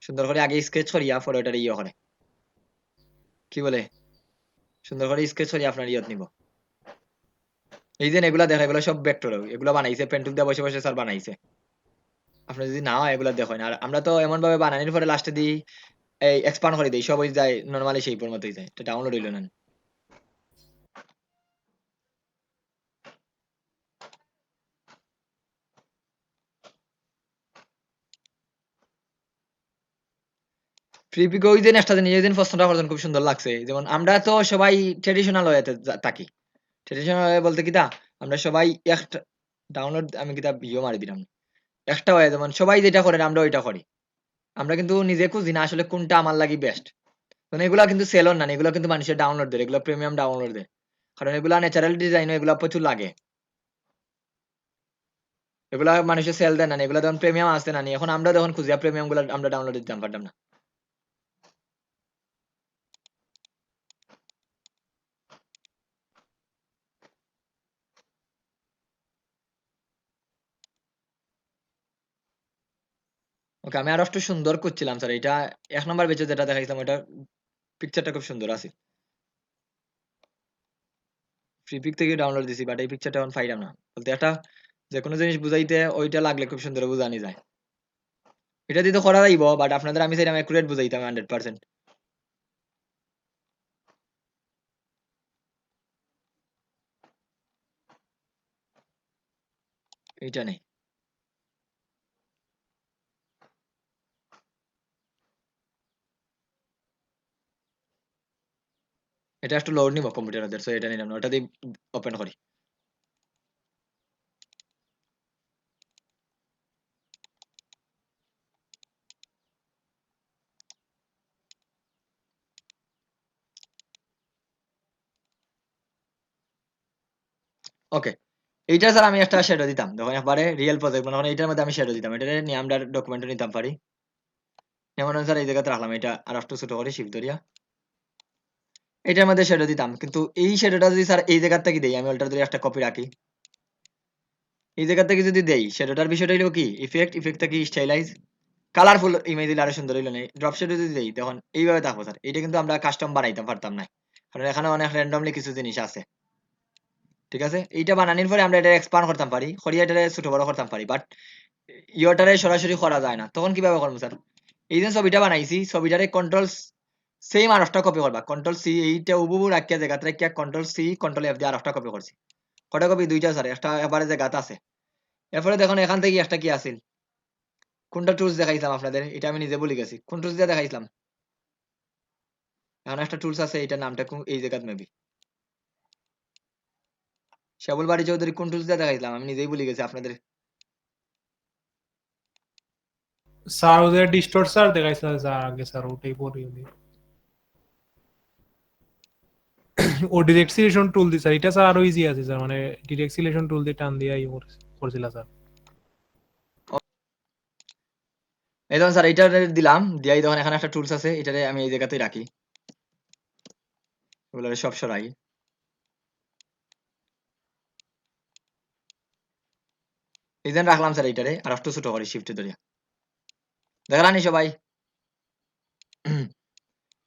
[SPEAKER 1] সুন্দর করে, আগে স্কেচ করিয়া পরে ওটার করে কি বলে সুন্দর করে স্কেচ করিয়া আপনার নিব। এই যে এগুলা দেখা, এগুলো সব ভেক্টর, এগুলো বানাইছে পেন্টুল দিয়ে বসে বসে স্যার বানাইছে। আপনি যদি না হয় এগুলা দেখেন, আর আমরা তো এমন ভাবে বানানোর পরে লাস্টে দিই এই এক্সপান্ড করে দিই, সবই যায় নরমালি সেইপের মতোই যায়। এটা ডাউনলোড হইলো না। ফ্রি পিক ওই দিন একটা জিনিস, ওই দিন প্রশ্নটা করছেন খুব সুন্দর লাগছে। যেমন আমরা তো সবাই ট্রেডিশনাল ওয়েতে থাকি। ট্রেডিশনাল ওয়ে বলতে কিটা, আমরা সবাই একটা ডাউনলোড, আমি কিতা মারি দিলাম একটা ওয়ে, যেমন সবাই যেটা করেন আমরা ওইটা করি। আমরা কিন্তু নিজে খুঁজি না আসলে কোনটা আমার লাগি বেস্ট। মানে এগুলা কিন্তু সেলর না, এগুলো কিন্তু মানুষের ডাউনলোড দেয়, এগুলো প্রিমিয়াম ডাউনলোড দেয়। কারণ এগুলা ন্যাচারাল ডিজাইন, এগুলা প্রচুর লাগে। এগুলা মানুষের সেল দেয় না, এগুলা যখন প্রিমিয়াম আসতে না, এখন আমরা যখন খুঁজি প্রিমিয়াম গুলা আমরা ডাউনলোড দিতে পারতাম না। ওকে, আমি আরো একটু সুন্দর করছিলাম স্যার। এটা 1 নম্বর বেচে যেটা দেখাইছিলাম, ওটা পিকচারটা খুব সুন্দর আছে। ফ্রি পিক থেকে ডাউনলোড দিছি, বাট এই পিকচারটা এখন পাইলাম না। বলতে একটা যে কোনো জিনিস বুঝাইতে ওইটা লাগলে খুব সুন্দর বুঝানি যায়। এটা দিয়ে তো করা যাইব, বাট আপনাদের আমি চাইলাম অ্যাকুরেট বুঝাইতাম 100%। এইটা নেই। এটা একটু লোড নিব কম্পিউটার, সো এটা নিলাম না, ওটা দিয়ে ওপেন করি। ওকে, এইটা স্যার আমি একটা শ্যাডো দিতাম, যখন একবারে রিয়েল প্রজেক্ট মনে করেন এইটার মধ্যে আমি শ্যাডো দিতাম। এটা নিয়ে আমরা ডকুমেন্টও নিতাম পারি। যেমন স্যার এই জায়গাতে রাখলাম, এটা আর একটু ছোট করে শিফট ধরিয়া এটার মধ্যে শ্যাডো দিতাম। কিন্তু এই শ্যাডোটা যদি স্যার এই জায়গার থেকে দেই, আমি ওটার ধরে একটা কপি রাখি, এই জায়গা থেকে যদি দেই, শ্যাডোটার বিষয়টা হলো কি ইফেক্ট থেকে স্টাইলাইজ কালারফুল ইমেজ দিলে আরো সুন্দর হইলো না। ড্রপ শ্যাডো যদি দেই তখন এইভাবে থাকবো স্যার। এটা কিন্তু আমরা কাস্টম বানাইতাম পারতাম না, কারণ এখানে অনেক র্যান্ডমলি কিছু জিনিস আছে। ঠিক আছে, এইটা বানানোর পরে আমরা এটা এক্সপান্ড করতাম পারি, করিয়া এটা ছোট বড় করতাম পারি, বাট ইয়োটারে সরাসরি করা যায় না। তখন কিভাবে করবো স্যার? এই যে ছবিটা বানাইছি, ছবিটারে সেম আর একটা কপি করবা কন্ট্রোল সি এইটা উবুবু রাখিয়া জায়গাতে রাখিয়া কন্ট্রোল সি কন্ট্রোল এফ দিয়ে আর একটা কপি করছি কটা কপি দুইটা স্যার একটা এবারে জায়গাতে আছে এরপরে দেখুন এখান থেকে একটা কি আছিল কোনটা টুলস দেখাইছিলাম আপনাদের এটা আমি নিজে বলে গেছি কোন টুলস দিয়ে দেখাইছিলাম এখন একটা টুলস আছে এটার নামটা এই জায়গাতে মেবি শাবুল বাড়ি চৌধুরী কোন টুলস দিয়ে দেখাইছিলাম আমি নিজেই ভুলে গেছি আপনাদের
[SPEAKER 2] স্যার ওদের ডিস্টোর স্যার দেখাইছে স্যার আগে স্যার ওটাই পরে ও ডিরেক্ট সিলেকশন টুল দি স্যার এটা স্যার আরো ইজি আছে স্যার মানে ডিরেক্ট সিলেকশন টুল দিয়ে টান দিয়ে করছিল স্যার
[SPEAKER 1] এই ধরুন স্যার এটা দিলাম দিয়াই তখন এখানে একটা টুলস আছে এটারে আমি এই জায়গাতেই রাখি এগুলো সব সরাই এই জন্য রাখলাম স্যার এইটারে আর একটু ছোট করি শিফট ধরিয়া দেখলানি সবাই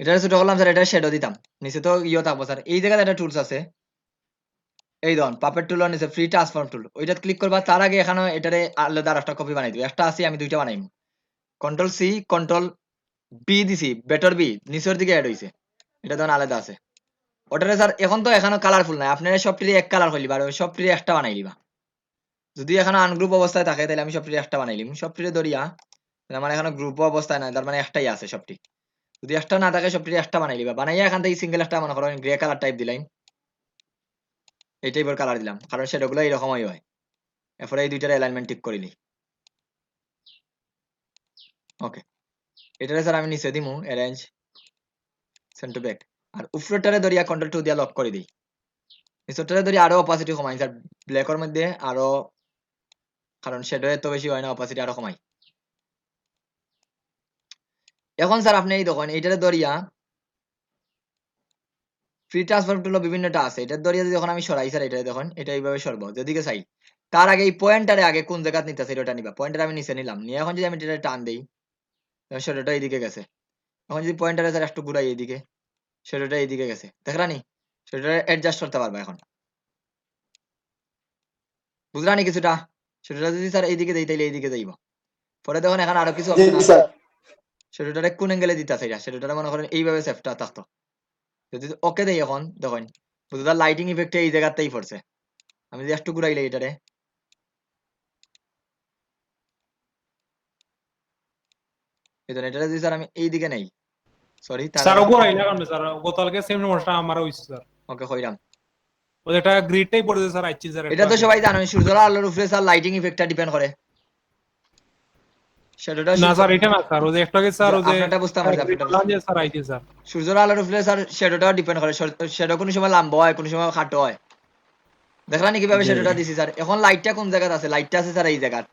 [SPEAKER 1] এটারে ছোট করলাম স্যার এটা শ্যাডো দিতাম নিচে তো ইয়ে থাকবো স্যার এই জায়গাতে একটা টুলস আছে এই ধরুন পাপেট টুল নিচে ফ্রি ট্রান্সফর্ম টুল ওইটা ক্লিক করবা তার আগে এখানে এটারে আলাদা আর একটা কপি বানাই দিই একটা আছে আমি দুইটা বানাইম কন্ট্রোল সি কন্ট্রোল বি দিছি বেটর বি নিচের দিকে অ্যাড হইছে এটা ধরুন আলাদা আছে ওটারে স্যার এখন তো এখনো কালারফুল নাই আপনারা সবটিরে এক কালার হইলিবা আর সবটিরে একটা বানাই দিবা যদি এখনো আনগ্রুপ অবস্থায় থাকে তাহলে আমি সবটিরে একটা বানাইলিম সবটিরে ধরিয়া তাহলে আমার এখনো গ্রুপ অবস্থায় নাই তার মানে একটাই আছে সবটি যদি একটা না থাকে সবটিরে একটা বানাই লিবা বানাইয়া এখান থেকে সিঙ্গেল একটা মনে করো গ্রে কালার টাইপ দিলাম এই টাইপের কালার দিলাম কারণ সেটাগুলো এরকমই হয় এরপরে এই দুইটার অ্যালাইনমেন্ট ঠিক করিলি ওকে এটারে স্যার আমি নিচে দিমু অ্যারেঞ্জ সেন্ড টু ব্যাক আর উপরেরটারে ধরিয়া কন্ট্রোল 2 দিয়া লক করে দিই নিচেরটারে ধরি আরো অপাসিটি কমাই স্যার ব্ল্যাকের মধ্যে আরো কারণ শ্যাডো এত বেশি হয় না অপাসিটি আরো কমাই এখন স্যার আপনি এই দেখুন এইটারে ধরিয়া ফ্রি ট্রান্সফর্ম টুল বিভিন্নটা আছে এটা ধরিয়া যখন আমি সরাই স্যার এটা দেখুন এটা এইভাবে সরবো যেদিকে চাই তার আগে এই পয়েন্টারে আগে কোন জায়গাতে নিতেছে এটা নিবা পয়েন্টার আমি নিচে নিলাম নিয়ে এখন যদি আমি এটা টান দেই সেটা এইদিকে গেছে এখন যদি পয়েন্টারে স্যার একটু ঘুরাই এইদিকে সেটা এইদিকে গেছে দেখলানি সেটা অ্যাডজাস্ট করতে পারবা এখন বুঝলানি কিছুটা সেটা যদি স্যার এইদিকে দেই তাইলে এইদিকে যাইব পরে দেখুন এখন আরো কিছু
[SPEAKER 6] জি
[SPEAKER 1] অপশন আছে
[SPEAKER 6] স্যার
[SPEAKER 1] সেটারে কোন অ্যাঙ্গেলে দিতেছে এটা সেটা মনে করেন এইভাবে সেফটা থাকতো যদি ওকে দেই এখন দেখুন বুঝতে লাইটিং ইফেক্টে এই জায়গাতেই পড়ছে আমি যদি একটু ঘুরাইলে এটারে এই ধরেন এটা যদি স্যার আমি এইদিকে নেই সরি তার
[SPEAKER 2] স্যার ওগো রাইলা কারণ স্যার গতকালকে সেম সমস্যা আমারও হইছে স্যার
[SPEAKER 1] ওকে কইরাম
[SPEAKER 2] ওদের একটা গ্রিডটাই পড়েছে স্যার আইছি স্যার
[SPEAKER 1] এটা তো সবাই জানেন সূর্যের আলোর উপরে স্যার লাইটিং ইফেক্টটা ডিপেন্ড করে সেটা
[SPEAKER 2] না স্যার এটা না স্যার ওদের একটাকে স্যার ওদের
[SPEAKER 1] আপনারটা বুঝতে পারছি আপনারটা
[SPEAKER 2] স্যার আইছে স্যার
[SPEAKER 1] সূর্যের আলোর উপরে স্যার শ্যাডোটাও ডিপেন্ড করে শ্যাডো কোনো সময় লম্বা হয় কোনো সময় খাটো হয় দেখলানি কিভাবে শ্যাডোটা দিছি স্যার এখন লাইটটা কোন জায়গাতে আছে লাইটটা আছে স্যার এই জায়গাত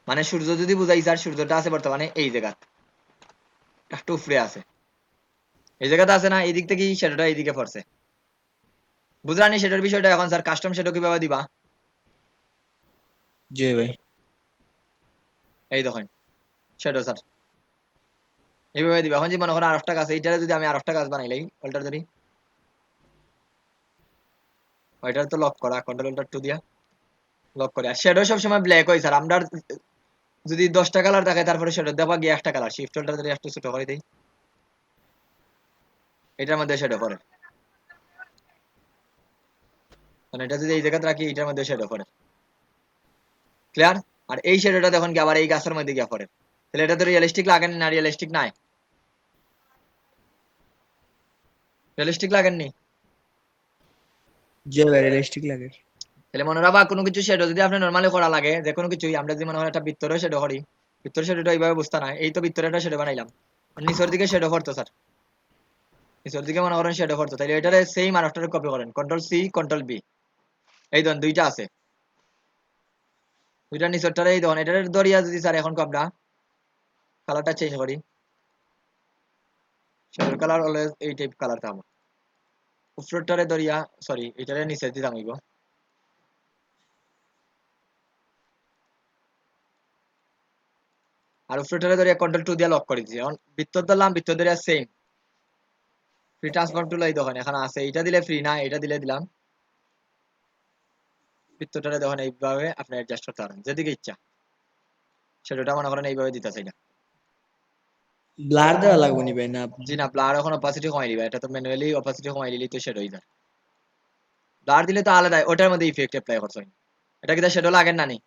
[SPEAKER 1] মানে সূর্য যদি বুঝাই স্যার সূর্যটা আছে বর্তমানে এই জায়গাত একটু উপরে আছে এই জায়গাতে আছে না এই দিক থেকে শ্যাডোটা এইদিকে পড়ছে বুঝলানি সেটার বিষয়টা এখন স্যার কাস্টম শ্যাডো কিভাবে দিবা
[SPEAKER 7] জি ভাই
[SPEAKER 1] এই দেখেন শ্যাডো স্যার এইভাবে দিবা এখন যে মনে করেন আরেকটা গাছ এইটারে যদি আমি আরেকটা গাছ বানাইলাই অল্টার ধরি ওইটার তো লক করা কন্ট্রোল অল্টার 2 দিয়া লক করে আর শ্যাডো সব সময় ব্ল্যাক হয় স্যার আমরা যদি 10টা কালার থাকে তারপরে শ্যাডো দেবা গিয়ে একটা কালার শিফট অল্টার ধরে একটু ছোট করে দেই এটার মধ্যে শ্যাডো করে মানে এটা যদি এই জায়গাতে রাখি এটার মধ্যে শ্যাডো করে ক্লিয়ার আর এই শ্যাডোটা দেখুন কি আবার এই গাছের মধ্যে গিয়ে পড়ে তাহলে এটা তো রিয়েলিস্টিক লাগে না রিয়েলিস্টিক নাই রিয়েলিস্টিক লাগেননি
[SPEAKER 7] জি ভাই রিয়েলিস্টিক লাগে
[SPEAKER 1] তাহলে মনে রাখবা কোনো কিছু শ্যাডো যদি আপনি নরমালি করা লাগে যে কোনো কিছুই আমরা যদি মনে হয় একটা ভিতরে শ্যাডো করি ভিতরে শ্যাডোটা এইভাবে বুঝতে না এই তো ভিতরে একটা শ্যাডো বানাইলাম আর নিচের দিকে শ্যাডো করতো স্যার নিচের দিকে মনে করেন শ্যাডো করতো তাহলে এটারে সেম আর একটা কপি করেন কন্ট্রোল সি কন্ট্রোল বি এই ধরুন দুইটা আছে দুইটা নিচেরটারে এই ধরুন এটার দরিয়া যদি স্যার এখন আমরা কালারটা চেঞ্জ করি শ্যাডো কালার অলওয়েজ এই টাইপ কালার থাকবো উপরেরটারে দরিয়া সরি এটারে নিচে দিতাম হইব আর উপরেরটারে দরিয়া কন্ট্রোল 2 দিয়ে লক করে দিছি এখন ভিতর দিলাম ভিতর দরিয়া সেম ফ্রি ট্রান্সফর্ম টুল এই দেখেন এখানে আছে এটা দিলে ফ্রি না এটা দিলে দিলাম ভিতরটারে দেখেন এইভাবে আপনি অ্যাডজাস্ট করতে পারেন যেদিকে ইচ্ছা সেটা মনে করেন এইভাবে দিতেছে এটা
[SPEAKER 7] ব্লার দেওয়া লাগবে নি ভাই না
[SPEAKER 1] জি না, ব্লার এখন অপাসিটি কমাই দিবা, এটা তো ম্যানুয়ালি অপাসিটি কমাই দিলেই তো শ্যাডো হয়ে যায়। ব্লার দিলে তো আলাদা, ওটার মধ্যে ইফেক্ট অ্যাপ্লাই করছো। এটা কিন্তু শ্যাডো লাগে না নি,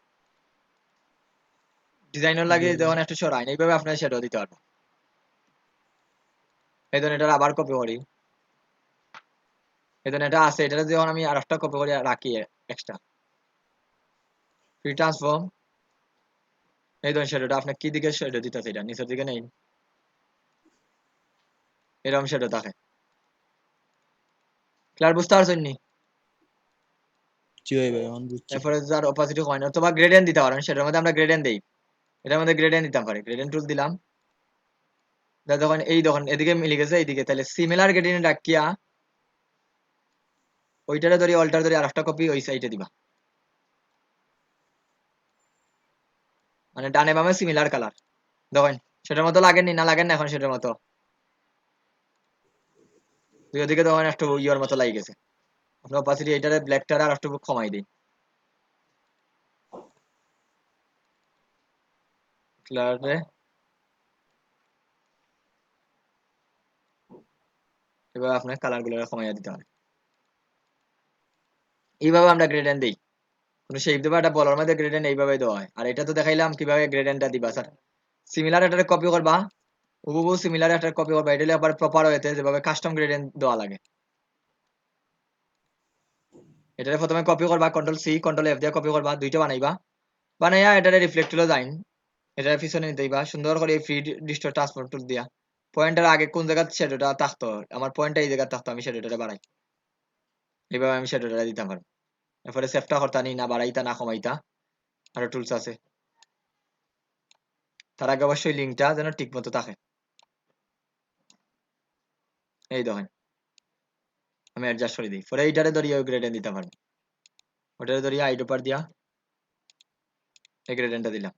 [SPEAKER 1] ডিজাইনার লাগে যখন একটু সরাই এইভাবে আপনার শ্যাডো দিতে পারবো। এই ধরুন এটার আবার কপি করি, এই ধরুন এটা আছে, এটা যখন আমি আর একটা কপি করে রাখি এক্সট্রা ফ্রি ট্রান্সফর্ম, এই ধরুন শ্যাডোটা আপনি কি দিকে শ্যাডো দিতেছে, এটা নিচের দিকে নেই, এরকম শ্যাডো থাকে। ক্লিয়ার বুঝতে পারছেন নি?
[SPEAKER 7] জি ভাই এখন বুঝছি।
[SPEAKER 1] এরপরে যার অপাসিটি কমাই না, অথবা গ্রেডিয়েন্ট দিতে পারেন, সেটার মধ্যে আমরা গ্রেডিয়েন্ট দেই, এটার মধ্যে গ্রেডিয়েন্ট দিতে পারি, গ্রেডিয়েন্ট টুল দিলাম, যখন এই দেখুন এদিকে মিলে গেছে এইদিকে, তাহলে সিমিলার গ্রেডিয়েন্ট রাখিয়া ওইটারে ধরি অল্টার ধরি আর একটা কপি ওই সাইডে দিবা, মানে ডানে বামে সিমিলার কালার। দেখেন সেটার মতো লাগেন না, লাগেন না এখন সেটার মতো, দুই ওদিকে তখন একটু ইয়ের মতো লাগে গেছে। আপনার অপাসিটি এটারে ব্ল্যাকটারে আর একটু কমাই দিই, ক্লিয়ারে এবার আপনার কালার গুলো কমাইয়া দিতে হবে। এইভাবে আমরা গ্রেডিয়েন্ট দিই, কোনো শেপ দেবা, একটা বলার মধ্যে গ্রেডিয়েন্ট এইভাবে দেওয়া হয়। আর এটা তো দেখাইলাম কিভাবে গ্রেডিয়েন্টটা দিবা স্যার, সিমিলার এটারে কপি করবা, হুবহু সিমিলার একটা কপি করবা, এটা আবার প্রপার ওয়েতে যেভাবে কাস্টম গ্রেডিয়েন্ট দেওয়া লাগে। এটারে প্রথমে কপি করবা, কন্ট্রোল সি কন্ট্রোল এফ দিয়ে কপি করবা, দুইটা বানাইবা, বানাইয়া এটারে রিফ্লেক্ট টুলে যাইন, এটার পিছনে নিতে দিবা সুন্দর করে ফ্রি ডিস্টর ট্রান্সফর্ম টুল দিয়া, পয়েন্টের আগে কোন জায়গা শ্যাডোটা থাকতো, আমার পয়েন্টটা এই জায়গা থাকতো, আমি শ্যাডোটা বাড়াই, এইভাবে আমি শ্যাডোটা দিতাম পারবো। এরপরে সেফটা করতা নি, না বাড়াইতা না কমাইতা, আরো টুলস আছে। তার আগে অবশ্যই লিঙ্কটা যেন ঠিক মতো থাকে। এই দেখেন আমি অ্যাডজাস্ট করে দিই, পরে এইটারে ধরিয়ে গ্রেডেন্ট দিতে পারবো, ওটারে ধরিয়ে আইডোপার দিয়া এই গ্রেডেন্টটা দিলাম,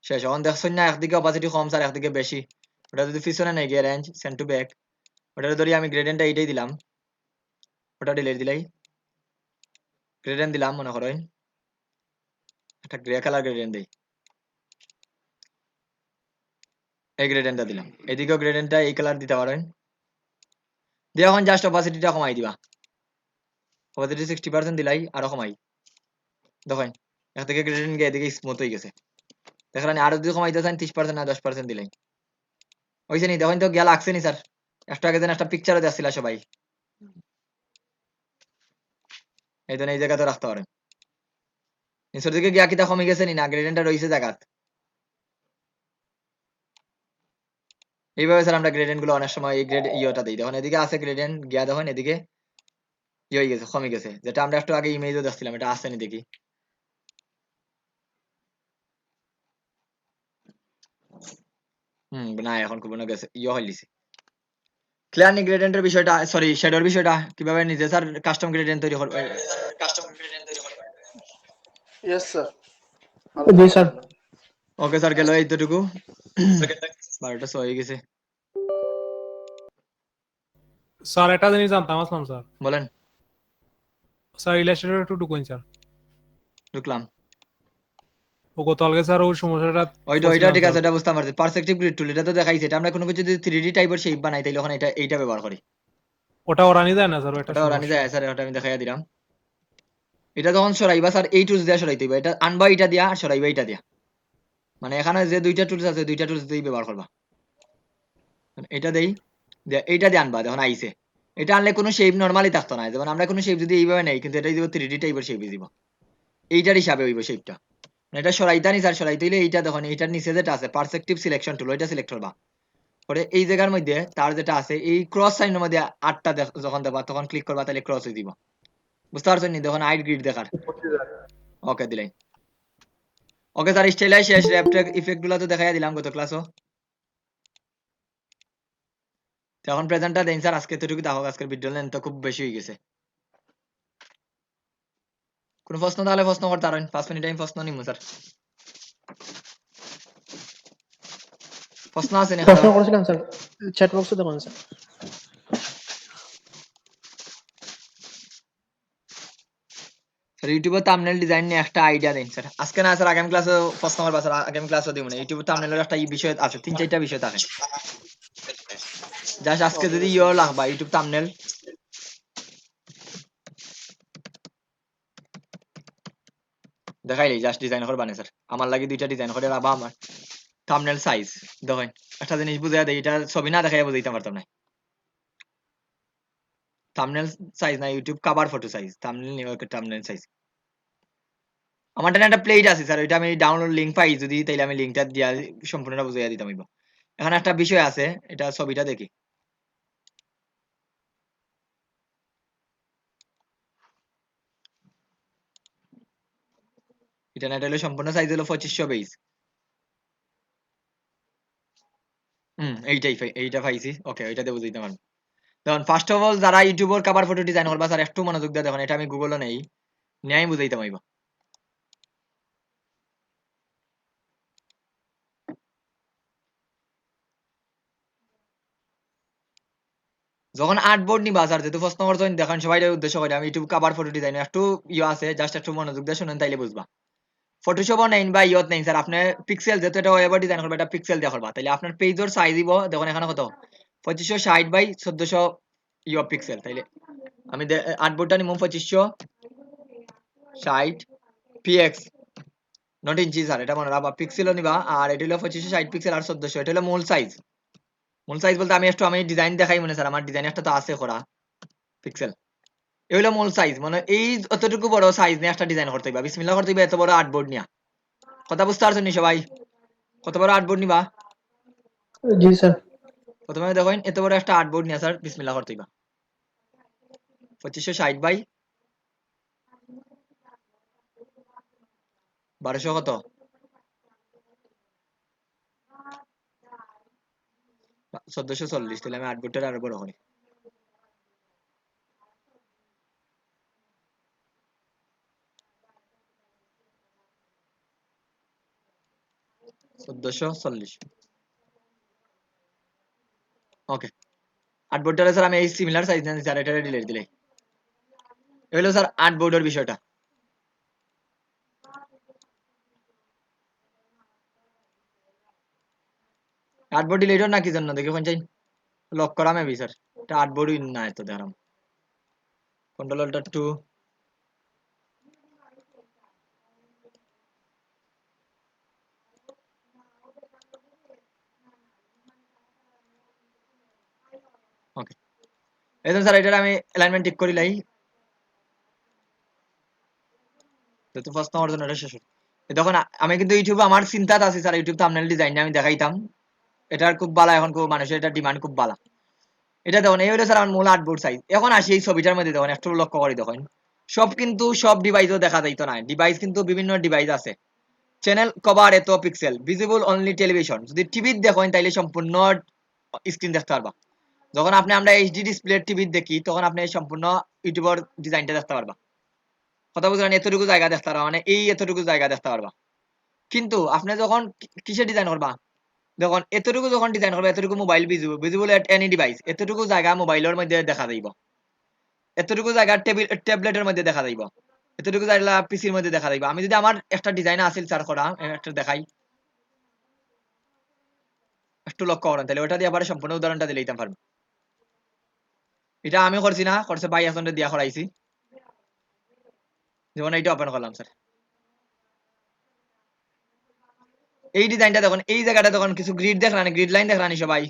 [SPEAKER 1] শেষ। এখন দেখছেন না একদিকে অপাসিটি কম স্যার একদিকে বেশি, ওটা যদি পিছনে নেই গিয়ে রেঞ্জ সেন্ড টু ব্যাক, ওটারে ধরিয়ে আমি গ্রেডেন্টটা এইটাই দিলাম, ওটা ডিলিট দিলাই, গ্রেডেন্ট দিলাম মনে করেন একটা গ্রে কালার গ্রেডেন্ট দিই, এই গ্রেডেন্টটা দিলাম, এদিকেও গ্রেডেন্টটা এই কালার দিতে পারেন দিয়ে এখন জাস্ট অপাসিটিটা কমাই দিবা, অপাসিটি 60% দিলাই, আরো কমাই, দেখেন এক থেকে গ্রেডেন্ট গিয়ে এদিকে স্মুথ হয়ে গেছে। দেখেন আরো যদি কমাইতে চান 30% না 10% দিলাই হয়েছে নি, দেখেন তো গিয়া লাগছে নি স্যার, একটু আগে যেন একটা পিকচারও দেখছিল সবাই, এই জন্য এই জায়গাতে রাখতে পারেন, নিচের দিকে গিয়া কিতা কমে গেছে নি, না গ্রেডেন্টটা রয়েছে জায়গাত। এইভাবে স্যার আমরা গ্রেডেন্ট গুলো অনেক সময় এই গ্রেড ইয়েটা দিই, দেখুন এদিকে আছে গ্রেডেন্ট গিয়া দেখুন এদিকে ইয়ে হয়ে গেছে, কমে গেছে, যেটা আমরা একটু আগে ইমেজও দেখছিলাম, এটা আসেনি দেখি। না এখন খুব গেছে ইয়ে হয়ে লিছে। ক্লিয়ার নি গ্রেডেন্টের বিষয়টা, সরি শ্যাডোর বিষয়টা কিভাবে নিজে স্যার কাস্টম গ্রেডেন্ট তৈরি করবে,
[SPEAKER 6] ইয়েস স্যার।
[SPEAKER 2] জি স্যার।
[SPEAKER 1] ওকে স্যার গেল এইটুকু, 12টা হয়ে গেছে।
[SPEAKER 2] স্যার একটা জিনিস জানতাম আসলাম স্যার,
[SPEAKER 1] বলেন।
[SPEAKER 2] স্যার ইলাস্ট্রেটর একটু ঢুকুন স্যার,
[SPEAKER 1] ঢুকলাম,
[SPEAKER 2] ও গতকালকে স্যার ওই সমস্যাটা
[SPEAKER 1] ওইটা ঠিক আছে, এটা বুঝতে পারছি। পারসপেক্টিভ গ্রিড টুল এটা তো দেখাইছে, এটা আমরা কোনো কিছু যদি 3D টাইপের শেপ বানাই তাইলে ওখানে এইটা ব্যবহার করি,
[SPEAKER 2] ওটা ওরানি যায় না স্যার, ওটা
[SPEAKER 1] ওটা রানি যায় স্যার, ওটা আমি দেখাইয়া দিলাম। এটা যখন সরাইবা স্যার এই টুলস দিয়ে সরাইতে হইবা, এটা আনবা এটা দিয়া আর সরাইবা এটা দিয়া, মানে এখানে যে দুইটা টুলস আছে দুইটা টুলস দিয়েই ব্যবহার করবা, এটা দেই এইটা দিয়ে আনবা, যখন আইছে এটা আনলে কোনো শেপ নরমালি থাকতো না, যেমন আমরা কোনো শেপ যদি এইভাবে নেই কিন্তু এটাই দিব 3D টাইপের শেপ দিব, এইটার হিসাবে হইব শেপটা। এটা সরাইতা নি স্যার, সরাইতে হইলে এইটা দেখুন এইটার নিচে যেটা আছে পারসপেক্টিভ সিলেকশন টুল, ওইটা সিলেক্ট করবা, পরে এই জায়গার মধ্যে তার যেটা আছে এই ক্রস সাইনের মধ্যে 8টা যখন দেবা তখন ক্লিক করবা, তাহলে ক্রস হয়ে দিব, বুঝতে পারছেন নি? দেখুন আইট গ্রিড দেখার, ওকে দিলাই। ওকে স্যার স্টাইলাই শেষ, র্যাপট্যাগ ইফেক্ট গুলো তো দেখাইয়া দিলাম গত ক্লাসও। এখন প্রেজেন্টটা দেন স্যার, আজকে এতটুকু দেখো, আজকের ভিডিও লেন্থ তো খুব বেশি হয়ে গেছে। কোনো প্রশ্ন তাহলে প্রশ্ন করতে পারেন, 5 মিনিট টাইম প্রশ্ন নিমু স্যার, প্রশ্ন আছে না?
[SPEAKER 8] প্রশ্ন করেছিলাম স্যার, চ্যাট বক্সে দেখুন স্যার।
[SPEAKER 1] ইউটিউবে থাম্বনেল ডিজাইন নিয়ে একটা আইডিয়া দিন স্যার। আজকে না স্যার, আগামী ক্লাসে প্রশ্ন করবা স্যার, আগামী ক্লাসও দিব না। ইউটিউবে থাম্বনেলের একটা বিষয় আছে, 3-4টা বিষয় থাকে। জাস্ট আজকে যদি লাগবা ইউটিউব থাম্বনেল, দেখাইলেই জাস্ট ডিজাইন করবা না স্যার। আমার লাগে 2টা ডিজাইন করে রাখবা। আমার থাম্বনেল সাইজ দেখেন, একটা জিনিস বুঝাই দেই, এটা ছবি না দেখাই বুঝাইতে পারতাম না। থাম্বনেল সাইজ না, YouTube cover photo size, thumbnail নিয়ে থাম্বনেল সাইজ। আমার একটা প্লেট আছে স্যার, ওইটা আমি ডাউনলোড লিংক পাই যদি, তাইলে আমি লিংকটা দিয়া সম্পূর্ণটা বুঝাইয়া দিতাম। এখানে একটা বিষয় আছে, এটা ছবিটা দেখি। এটা না, এটা হলো সম্পূর্ণ সাইজ হলো 2520। এইটা পাইছি। ওকে, ওইটাতে বুঝাইতে পারবো। দেখুন, ফার্স্ট অফ অল যারা ইউটিউবের কভার ফটো ডিজাইন করবা স্যার, একটু মনোযোগ দিয়ে দেখুন। এটা আমি গুগলে নেই, নিয়ে আমি বুঝাইতে পারবো। যখন আর্টবোর্ড নিবা স্যার, যেহেতু প্রশ্ন করছেন, দেখেন সবাই উদ্দেশ্য করে আমি ইউটিউব কভার ফটো ডিজাইন একটু আছে, জাস্ট একটু মনোযোগ দিয়ে শুনেন, তাইলে বুঝবা। ফটোশপও নেন বা নেই স্যার, আপনি পিক্সেল, যেহেতু এটা ওয়েব ডিজাইন করবে, এটা পিক্সেল দিয়ে করবা, তাইলে আপনার পেজের সাইজ দিব দেখুন এখানে কত, 2560 বাই 1400 পিক্সেল। তাইলে আমি আর্টবোর্ডটা নিব 2560 পিএক্স, নট ইঞ্চি স্যার, এটা মনে রাখবা। পিক্সেলও নিবা, আর এটা হলো 2560 পিক্সেল আর 1400, এটা হলো মূল সাইজ। মূল সাইজ বলতে আমি ডিজাইন দেখাই মনে স্যার, আমার ডিজাইন একটা তো আছে করা পিক্সেল। এই হলো মূল সাইজ, মানে এই অতটুকু বড় সাইজ নিয়ে একটা ডিজাইন করতে হইবা, বিসমিল্লাহ করতে হইবা, এত বড় আর্টবোর্ড নিয়া। কথা বুঝতে পারছেন নি সবাই? কত বড় আর্টবোর্ড নিবা?
[SPEAKER 8] জি স্যার।
[SPEAKER 1] প্রথমে দেখেন, এত বড় একটা আর্টবোর্ড নিয়া স্যার বিসমিল্লাহ করতে হইবা। 2560 বাই 1200 কত, 1440। তাহলে আমি আর্টবোর্ডটা আরো বড় করি। ওকে, আর্টবোর্ডটা স্যার আমি এই সিমিলার সাইজ নিয়ে স্যার, এটা ডিলিট দিলে। এই হলো স্যার আর্টবোর্ডের বিষয়টা। আর্টবোর্ড ডিলিট না কি জন্য দেখি কোন চাই লক করা মেবি স্যার, এটা আর্টবোর্ডই না, এত দেখাম। কন্ট্রোল অল্টার 2, ওকে। এই তো স্যার, এটা আমি অ্যালাইনমেন্ট ঠিক করি লাই, যেহেতু ফার্স্ট আমার জন্য এটা শেষ। তখন আমি কিন্তু ইউটিউবে আমার চিন্তাটা আছে স্যার, ইউটিউব থাম্বনেল ডিজাইন আমি দেখাইতাম, এটার খুব ভালো, এখন খুব মানুষের এটা ডিমান্ড খুব ভালো। এটা দেখুন, এই হলো স্যার আমার মূল আর্টবোর্ড সাইজ। এখন আসি এই ছবিটার মধ্যে, দেখুন একটু লক্ষ্য করে দেখুন, সব কিন্তু সব ডিভাইসও দেখা যাইতো না, ডিভাইস কিন্তু বিভিন্ন ডিভাইস আছে। চ্যানেল কভার এত পিক্সেল, ভিজিবল অনলি টেলিভিশন। যদি টিভি দেখেন তাইলে সম্পূর্ণ স্ক্রিন দেখতে পারবা। যখন আমরা এইচডি ডিসপ্লে টিভি দেখি, তখন আপনি সম্পূর্ণ ইউটিউবের ডিজাইনটা দেখতে পারবা। কথা বুঝলেন? এতটুকু জায়গা দেখতে পারবা, মানে এই এতটুকু জায়গা দেখতে পারবা। কিন্তু আপনি যখন কিসে ডিজাইন করবা, দেখুন এতটুকু যখন ডিজাইন করবে, এতটুকু mobile visible at any device, এতটুকু জায়গা মোবাইলের মধ্যে দেখা যাইব, এতটুকু জায়গা ট্যাবলেটের মধ্যে দেখা যাইব, এতটুকু জায়গা পিসির মধ্যে দেখা যাইব। আমি যদি আমার একটা ডিজাইন আসিল স্যার করা, একটা দেখাই, একটু লক্ষ্য করেন, তাহলে ওটা দিয়ে আবার সম্পূর্ণ উদাহরণটা দিলে দিতাম পারবো। এটা আমি করছি না, করছে বাই আসনটা দিয়া করাইছি। যেমন এইটা ওপেন করলাম স্যার, এই ডিজাইনটা দেখুন, এই জায়গাটা দেখুন, কিছু গ্রিড দেখলানি, গ্রিড লাইন দেখলানি সবাই,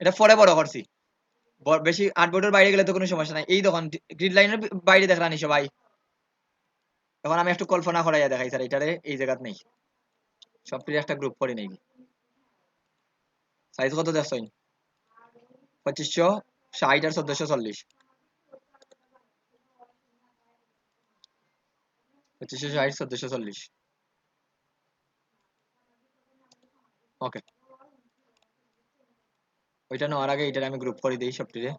[SPEAKER 1] এটা পরে বড় করছি। বেশি আর্টবোর্ডের বাইরে গেলে তো কোনো সমস্যা নাই। এই দেখুন গ্রিড লাইনের বাইরে দেখলানি সবাই। এখন আমি একটু কল্পনা করাইয়া দেখাই স্যার, এটারে এই জায়গাত নেই, সব কিছু একটা গ্রুপ করে নেই। সাইজ কত দেখছেন? 2560 আর 1440, 2560 1440। ওকে, ওইটা নেওয়ার আগে এটা আমি গ্রুপ করে দিই সবটিরে।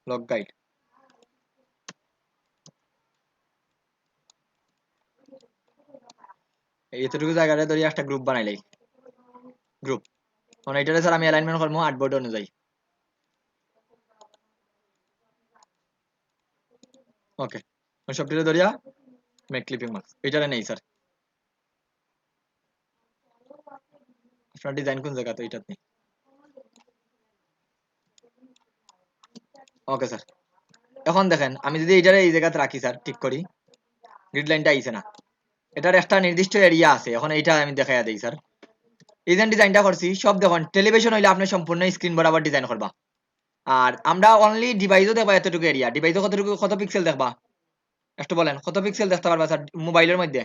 [SPEAKER 1] লগ গাইড, এই এতটুকু জায়গাটা ধরি একটা গ্রুপ বানাইলাই, গ্রুপ। মানে এটারে স্যার আমি অ্যালাইনমেন্ট করবো আর্টবোর্ড অনুযায়ী। ওকে সবটিতে ধরিয়া মেক ক্লিপিং মার্কস এটারে নেই স্যার আপনার ডিজাইন কোন জায়গা তো এটাতে নেই ওকে স্যার এখন দেখেন আমি যদি এটারে এই জায়গাতে রাখি স্যার ঠিক করি গ্রিড লাইনটা আইছে না এটার একটা নির্দিষ্ট এরিয়া আছে এখন এইটা আমি দেখাইয়া দেই স্যার এই যে ডিজাইনটা করছি সব দেখুন টেলিভিশন হইলে আপনি সম্পূর্ণ স্ক্রিন বরাবর ডিজাইন করবা আর আমরা অনলি ডিভাইসও দেখবা এতটুকু এরিয়া ডিভাইসও কতটুকু কত পিক্সেল দেখবা একটু বলেন কত পিক্সেল দেখতে পারবা স্যার মোবাইলের মধ্যে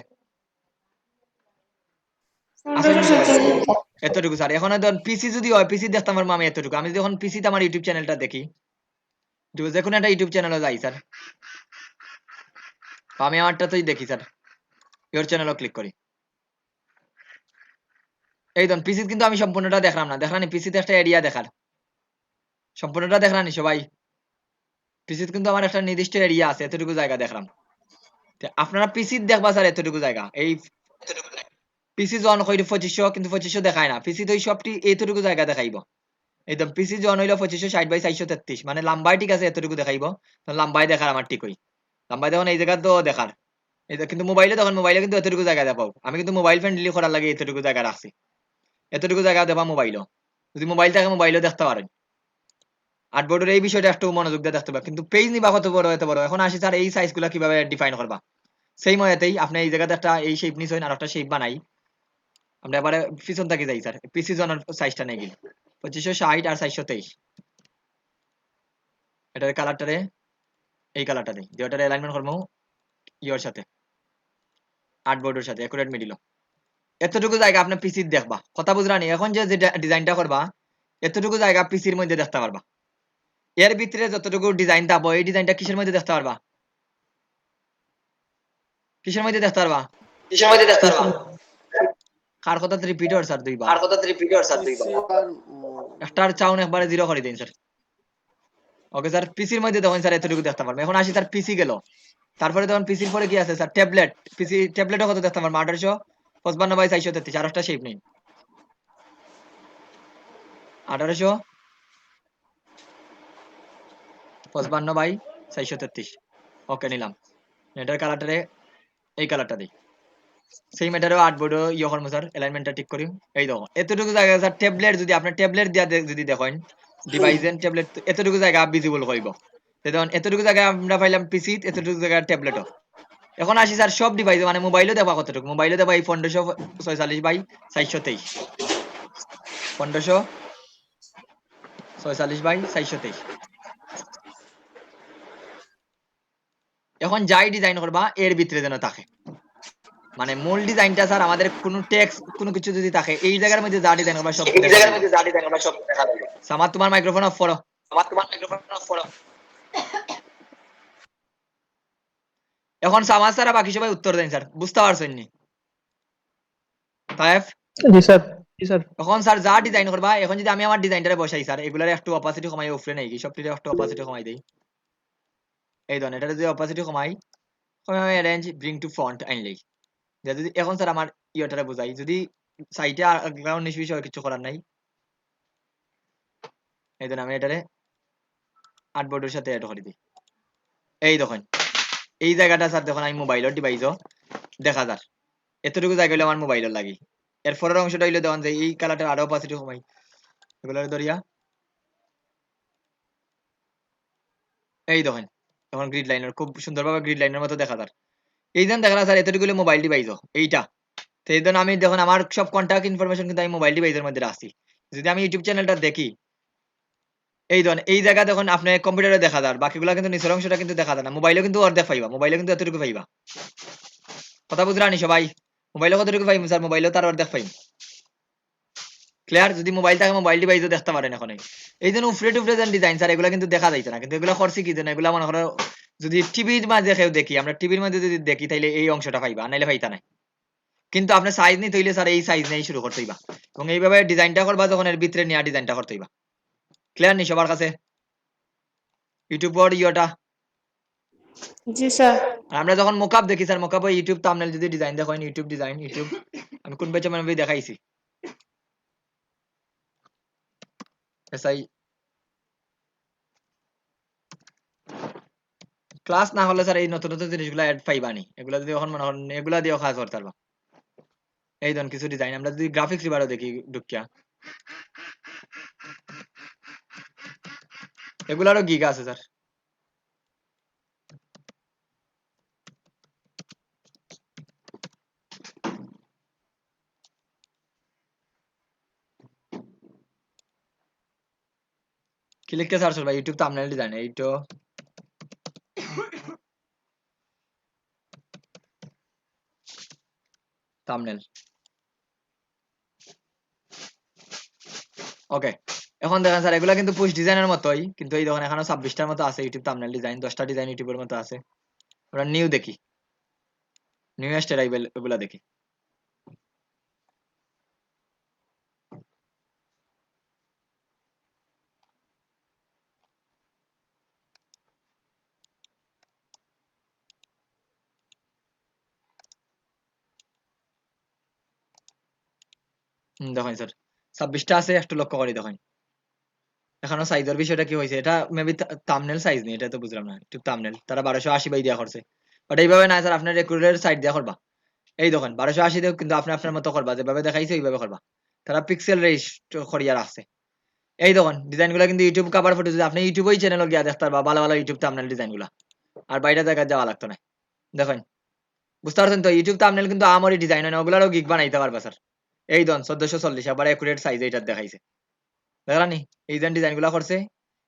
[SPEAKER 1] এতটুকু স্যার এখন ধরুন পিসি যদি হয় পিসি দেখতে পারবো আমি এতটুকু আমি যখন পিসিতে আমার ইউটিউব চ্যানেলটা দেখি যে কোনো একটা ইউটিউব চ্যানেলে যাই স্যার আমি আমারটাতেই দেখি স্যার ইওর চ্যানেলও ক্লিক করি এই ধরুন পিসি কিন্তু আমি সম্পূর্ণটা দেখলাম না দেখলাম পিসিতে একটা এরিয়া দেখার সম্পূর্ণটা দেখলাম সবাই পিসিতে কিন্তু আমার একটা নির্দিষ্ট এরিয়া আছে এতটুকু জায়গা দেখলাম আপনারা পিসি দেখবা স্যার এতটুকু জায়গা এই পিসি জন হইল 2500 কিন্তু 2500 দেখায় না পিসি তো এই সবটি এতটুকু জায়গা দেখাইবো একদম পিসি জন হইল 2560 বাই 433 মানে লম্বাই ঠিক আছে এতটুকু দেখাইবো লম্বাই দেখার আমার ঠিক হই লম্বাই দেখুন এই জায়গা তো দেখার এই কিন্তু মোবাইলে দেখুন মোবাইলে কিন্তু এতটুকু জায়গা দেখাও আমি কিন্তু মোবাইল ফ্রেন্ডলি করার লাগে এতটুকু জায়গা রাখছি এতটুকু জায়গা দেবা মোবাইলও যদি মোবাইল থাকে মোবাইলও দেখতে পারেন আর্টবোর্ডের এই বিষয়টা একটু মনোযোগ দিয়ে দেখতে পারবে কিন্তু পেজ নিবা কত বড় এত বড় এখন আসি স্যার এই সাইজগুলো কিভাবে ডিফাইন করবা সেই মতেই আপনি এই জায়গাতে একটা এই শেপ নিছেন আর একটা শেপ বানাই আমরা এবারে পিছন থেকে যাই স্যার পিসি জনের সাইজটা নেই গেল 2560 আর 423 এটার কালারটারে এই কালারটা দেই যেটারে অ্যালাইনমেন্ট করবো ইওর সাথে আর্টবোর্ডের সাথে একুরেট মিডিল এতটুকু জায়গা আপনি পিসি দেখবা কথা বুঝরানি এখন যে ডিজাইনটা করবা এতটুকু জায়গা পিসির মধ্যে দেখতে পারবা এর ভিতরে যতটুকু ডিজাইন দাবো এই ডিজাইনটা কিসের মধ্যে দেখতে পারবা কিসের মধ্যে দেখতে পারবা কার কথা রিপিট হর স্যার দুইবার একটার চাউন একবারে জিরো করে দিন স্যার ওকে স্যার পিসির মধ্যে তখন স্যার এতটুকু দেখতে পারবে এখন আসি স্যার পিসি গেল তারপরে তখন পিসির পরে কি আছে স্যার ট্যাবলেট পিসি ট্যাবলেটও কত দেখতে পারবো 1855 বাই 433 আর একটা শেপ নেই 1855 বাই 433 ওকে নিলাম এটার কালারটারে এই কালারটা দিই সেই ম্যাটারও আর্টবোর্ডও ইয়ে করবো স্যার অ্যালাইনমেন্টটা ঠিক করি এই দেখো এতটুকু জায়গা স্যার ট্যাবলেট যদি আপনার ট্যাবলেট দিয়া যদি দেখেন ডিভাইস এন্ড ট্যাবলেট এতটুকু জায়গা ভিজিবল হইব দেখুন এতটুকু জায়গা আমরা পাইলাম পিসি এতটুকু জায়গা ট্যাবলেটও এখন আসি স্যার সব ডিভাইস মানে মোবাইলও দেবা কতটুকু মোবাইলও দেবা এই 1546 বাই 423 1546 বাই 423 এখন যাই ডিজাইন করবা এর ভিতরে যেন থাকে মানে মূল ডিজাইনটা স্যার আমাদের কোনো টেক্সট কোনো কিছু যদি থাকে এই জায়গার মধ্যে যা ডিজাইন করবা সব দেখা যাবে সামাদ তোমার মাইক্রোফোন অফ করো এখন সামাদ স্যার বাকি সবাই উত্তর দেন স্যার বুঝতে পারছেন নি তাইফ
[SPEAKER 8] জি স্যার জি স্যার
[SPEAKER 1] এখন স্যার যা ডিজাইন করবা এখন যদি আমি আমার ডিজাইনটারে বসাই স্যার এগুলার একটু অপাসিটি কমাই উপরে নাই কি সবটিতে একটু অপাসিটি কমাই দেই এই ধরনের এটা যদি অপাসিটি কমাই কমাই রেঞ্জ ব্রিং টু ফন্ট আইনলেই যদি এখন স্যার আমার ইয়েটারে বুঝাই যদি সাইটে গ্রাউন্ড নিশ বিষয় কিছু করার নাই এই ধরুন আমি এটারে আর্টবোর্ডের সাথে অ্যাড করে দিই এই দেখুন এই জায়গাটা স্যার দেখুন আমি মোবাইলের ডিভাইসও দেখা যার এতটুকু জায়গা হলে আমার মোবাইলের লাগি এর পরের অংশটা হইলে দেখুন যে এই কালারটার আরো অপাসিটি কমাই এগুলোর ধরিয়া এই দেখুন এখন গ্রিড লাইনের খুব সুন্দরভাবে গ্রিড লাইনের মতো দেখা যার এই দেন দেখা স্যার এতটুকু হলে মোবাইল ডিভাইসও এইটা তো এই জন্য আমি দেখুন আমার সব কন্ট্যাক্ট ইনফরমেশন কিন্তু আমি মোবাইল ডিভাইসের মধ্যে রাখছি যদি আমি ইউটিউব চ্যানেলটা দেখি এই ধরুন এই জায়গা দেখুন আপনি কম্পিউটারে দেখা যার বাকিগুলো কিন্তু নিচের অংশটা কিন্তু দেখা যায় না মোবাইলে কিন্তু অর্ধেক পাইবা মোবাইলে কিন্তু এতটুকু পাইবা কথা বুঝরানি সবাই মোবাইলে কতটুকু পাইম স্যার মোবাইলেও তার অর্ধেক পাইম ক্লিয়ার যদি মোবাইল থাকে মোবাইল ডিভাইসও দেখতে পারেন এখন এই জন্য উফরে টুফরে যেন ডিজাইন স্যার এগুলো কিন্তু দেখা যাইছে না কিন্তু এগুলো করছি কি যেন এগুলো মনে করো যদি টিভির মাঝে কেউ দেখি আমরা টিভির মধ্যে যদি দেখি তাইলে এই অংশটা পাইবা নাইলে পাইতা নাই কিন্তু আপনার সাইজ নিতে হইলে স্যার এই সাইজ নিয়েই শুরু করতে হইবা এবং এইভাবে ডিজাইনটা করবা যখন এর ভিতরে নিয়ে ডিজাইনটা করতে হইবা ক্লিয়ার নি সবার কাছে ইউটিউব বোর্ড ইয়োটা
[SPEAKER 3] জি স্যার
[SPEAKER 1] আর আমরা যখন মোকআপ দেখি স্যার মোকআপ ইউটিউব থাম্বনেল যদি ডিজাইন দেখেন ইউটিউব ডিজাইন ইউটিউব আমি কোন পেজে মানে দেখাইছি এসআই ক্লাস না হলে স্যার এই নতুন নতুন জিনিসগুলো অ্যাড পাইবানি, এগুলা যদি এখন মনে করেন এগুলা দিয়েও কাজ করতে পারবা। এই ধরুন কিছু ডিজাইন আমরা যদি গ্রাফিক্স রিবারও দেখি ঢুকিয়া, এগুলারও গিগ আছে স্যার। কি লিখতে সার্চ করবা ইউটিউব থাম্বনেল ডিজাইন, এইটো থাম্বনেল। ওকে, এখন দেখেন স্যার এগুলা কিন্তু পুশ ডিজাইনের মতোই, কিন্তু এই দেখেন এখানে 26টার মতো আছে ইউটিউব থাম্বনেল ডিজাইন, 10টা ডিজাইন ইউটিউবের মতো আছে। আমরা নিউ দেখি, নিউয়েস্ট অ্যারাইভেল এগুলা দেখি। দেখেন স্যার 26টা আছে, একটু লক্ষ্য করি দেখেন। এখনো সাইজের বিষয়টা কি হয়েছে, এটা মেবি থাম্বনেল সাইজ নেই, এটা তো বুঝলাম না। ইউটিউব থাম্বনেল তারা 1280 বাই দিয়া করছে, বাট এইভাবে না স্যার, আপনার রেকর্ডের সাইড দিয়া করবা। এই দেখেন 1280 দেও কিন্তু আপনি আপনার মতো করবা, যেভাবে দেখাইছে এইভাবে করবা। তারা পিক্সেল রেজিস্টার করিয়া রাখছে। এই দেখেন ডিজাইনগুলো কিন্তু ইউটিউব কভার ফটো, যদি আপনি ইউটিউবেই চ্যানেল গিয়া দেখতে পারবা ভালো ভালো ইউটিউব থাম্বনেল ডিজাইনগুলো, আর বাইরে জায়গায় যাওয়া লাগতো না। দেখেন বুঝতে পারছেন তো, ইউটিউব থাম্বনেল কিন্তু আমারই ডিজাইন হয় না, ওগুলারও গিগ বানাইতে পারবা স্যার। এই ধরুন 1440 আবার একুরেট সাইজ এইটা দেখাইছে, দেখলানি এই যে ডিজাইনগুলো করছে।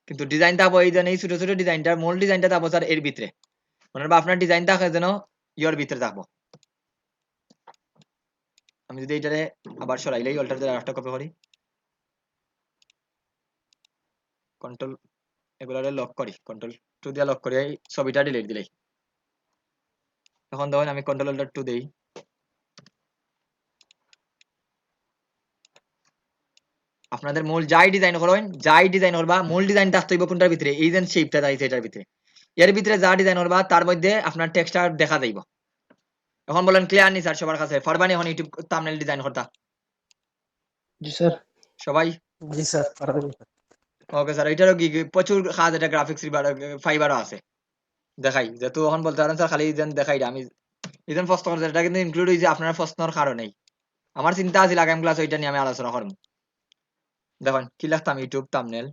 [SPEAKER 1] কিন্তু ডিজাইন থাকবো এই যে এই ছোট ছোট ডিজাইনটার মূল ডিজাইনটা থাকবো স্যার এর ভিতরে, মনে হবে আপনার ডিজাইন থাকে যেন ইয়োর ভিতরে থাকবো। আমি যদি এইটারে আবার সরাইলেই অল্টার দিয়ে আরেকটা কপি করি, কন্ট্রোল এগুলারে লক করি, কন্ট্রোল 2 দিয়ে লক করি, এই ছবিটা ডিলিট দিলেই। এখন দেখুন আমি কন্ট্রোল অল্টার 2 দেই, আপনাদের মূল যাই ডিজাইন করেন, যাই ডিজাইন করবা মূল ডিজাইন থাকতে হইব কোনটার ভিতরে, এই যে শেপটা থাকছে এটার ভিতরে, এর ভিতরে যা ডিজাইন করবা তার মধ্যে আপনার টেক্সটটা দেখা যাইব। এখন বলেন ক্লিয়ার নি স্যার সবার কাছে? পারবানি এখন ইউটিউব থাম্বনেল ডিজাইন করতে
[SPEAKER 8] জি স্যার।
[SPEAKER 1] সবাই?
[SPEAKER 8] জি স্যার পারবেন।
[SPEAKER 1] ওকে স্যার, এটারও কি প্রচুর কাজ, এটা গ্রাফিক্স ফাইবারও আছে দেখাই, যেহেতু এখন বলতে পারেন স্যার খালি যেন দেখাই আমি ইদেন প্রশ্ন করতে, এটা কিন্তু ইনক্লুড হয়েছে আপনার প্রশ্নর কারণেই। আমার চিন্তা আছে আগামী ক্লাস ওইটা নিয়ে আমি আলোচনা করব। দেখুন কি লিখতাম ইউটিউব থাম্বনেল,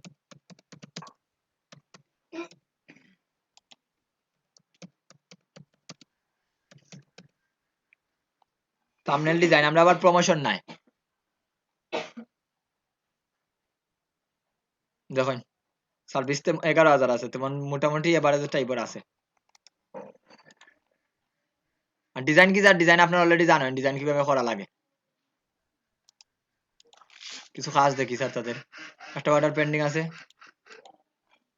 [SPEAKER 1] থাম্বনেল ডিজাইন আমরা আবার প্রমোশন নাই। দেখুন সার্ভিস 11,000 আছে, তেমন মোটামুটি এভারেজ টাইপের আছে। আর ডিজাইন কি স্যার, ডিজাইন আপনারা অলরেডি জানেন ডিজাইন কিভাবে করা লাগে। কিছু কাজ দেখি স্যার তাদের, একটা অর্ডার পেন্ডিং আছে,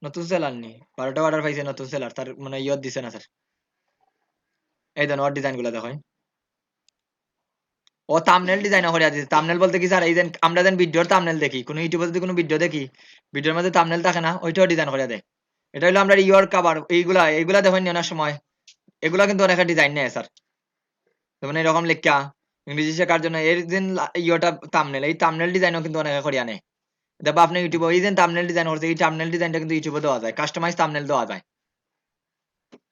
[SPEAKER 1] নতুন সেলার নি 12টা অর্ডার পাইছে নতুন সেলার, তার মানে ইয়ত দিছে না স্যার। এই দেন ওর ডিজাইন গুলো দেখুন, ও থাম্বনেল ডিজাইন করে দিয়েছে। থাম্বনেল বলতে কি স্যার, এই যে আমরা যেন ভিডিওর থাম্বনেল দেখি, কোনো ইউটিউবে যদি কোনো ভিডিও দেখি, ভিডিওর মধ্যে থাম্বনেল থাকে না, ওইটাও ডিজাইন করে দেয়। এটা হলো আমরা ইয়র কভার, এইগুলা দেখুন অনেক সময়, এগুলা কিন্তু অনেক ডিজাইন নেয় স্যার। যেমন এরকম লেখা ইংরেজি শেখার জন্য এর যে ইয়টা থাম্বনেল, এই থাম্বনেল ডিজাইনও কিন্তু অনেকে করিয়া নেয়। দেখো আপনি ইউটিউবে এই যে থাম্বনেল ডিজাইন করছে, এই থাম্বনেল ডিজাইনটা কিন্তু ইউটিউবে দেওয়া যায়, কাস্টমাইজ থাম্বনেল দেওয়া যায়।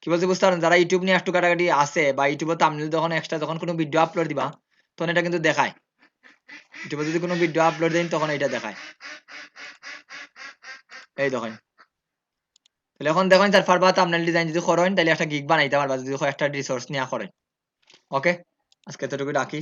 [SPEAKER 1] কি বলছি বুঝতে পারেন? যারা ইউটিউব নিয়ে একটু কাটাকাটি আছে বা ইউটিউবে থাম্বনেল যখন এক্সট্রা যখন কোনো ভিডিও আপলোড দিবা, তখন এটা কিন্তু দেখায়। ইউটিউবে যদি কোনো ভিডিও আপলোড দেন তখন এটা দেখায়। এই দেখেন, তাহলে এখন দেখেন স্যার পারবা থাম্বনেল ডিজাইন যদি করেন তাহলে একটা গিগ বানাইতে পারবা, যদি একটা রিসোর্স নিয়ে করেন। ওকে, আজকে এতটুকু রাখি।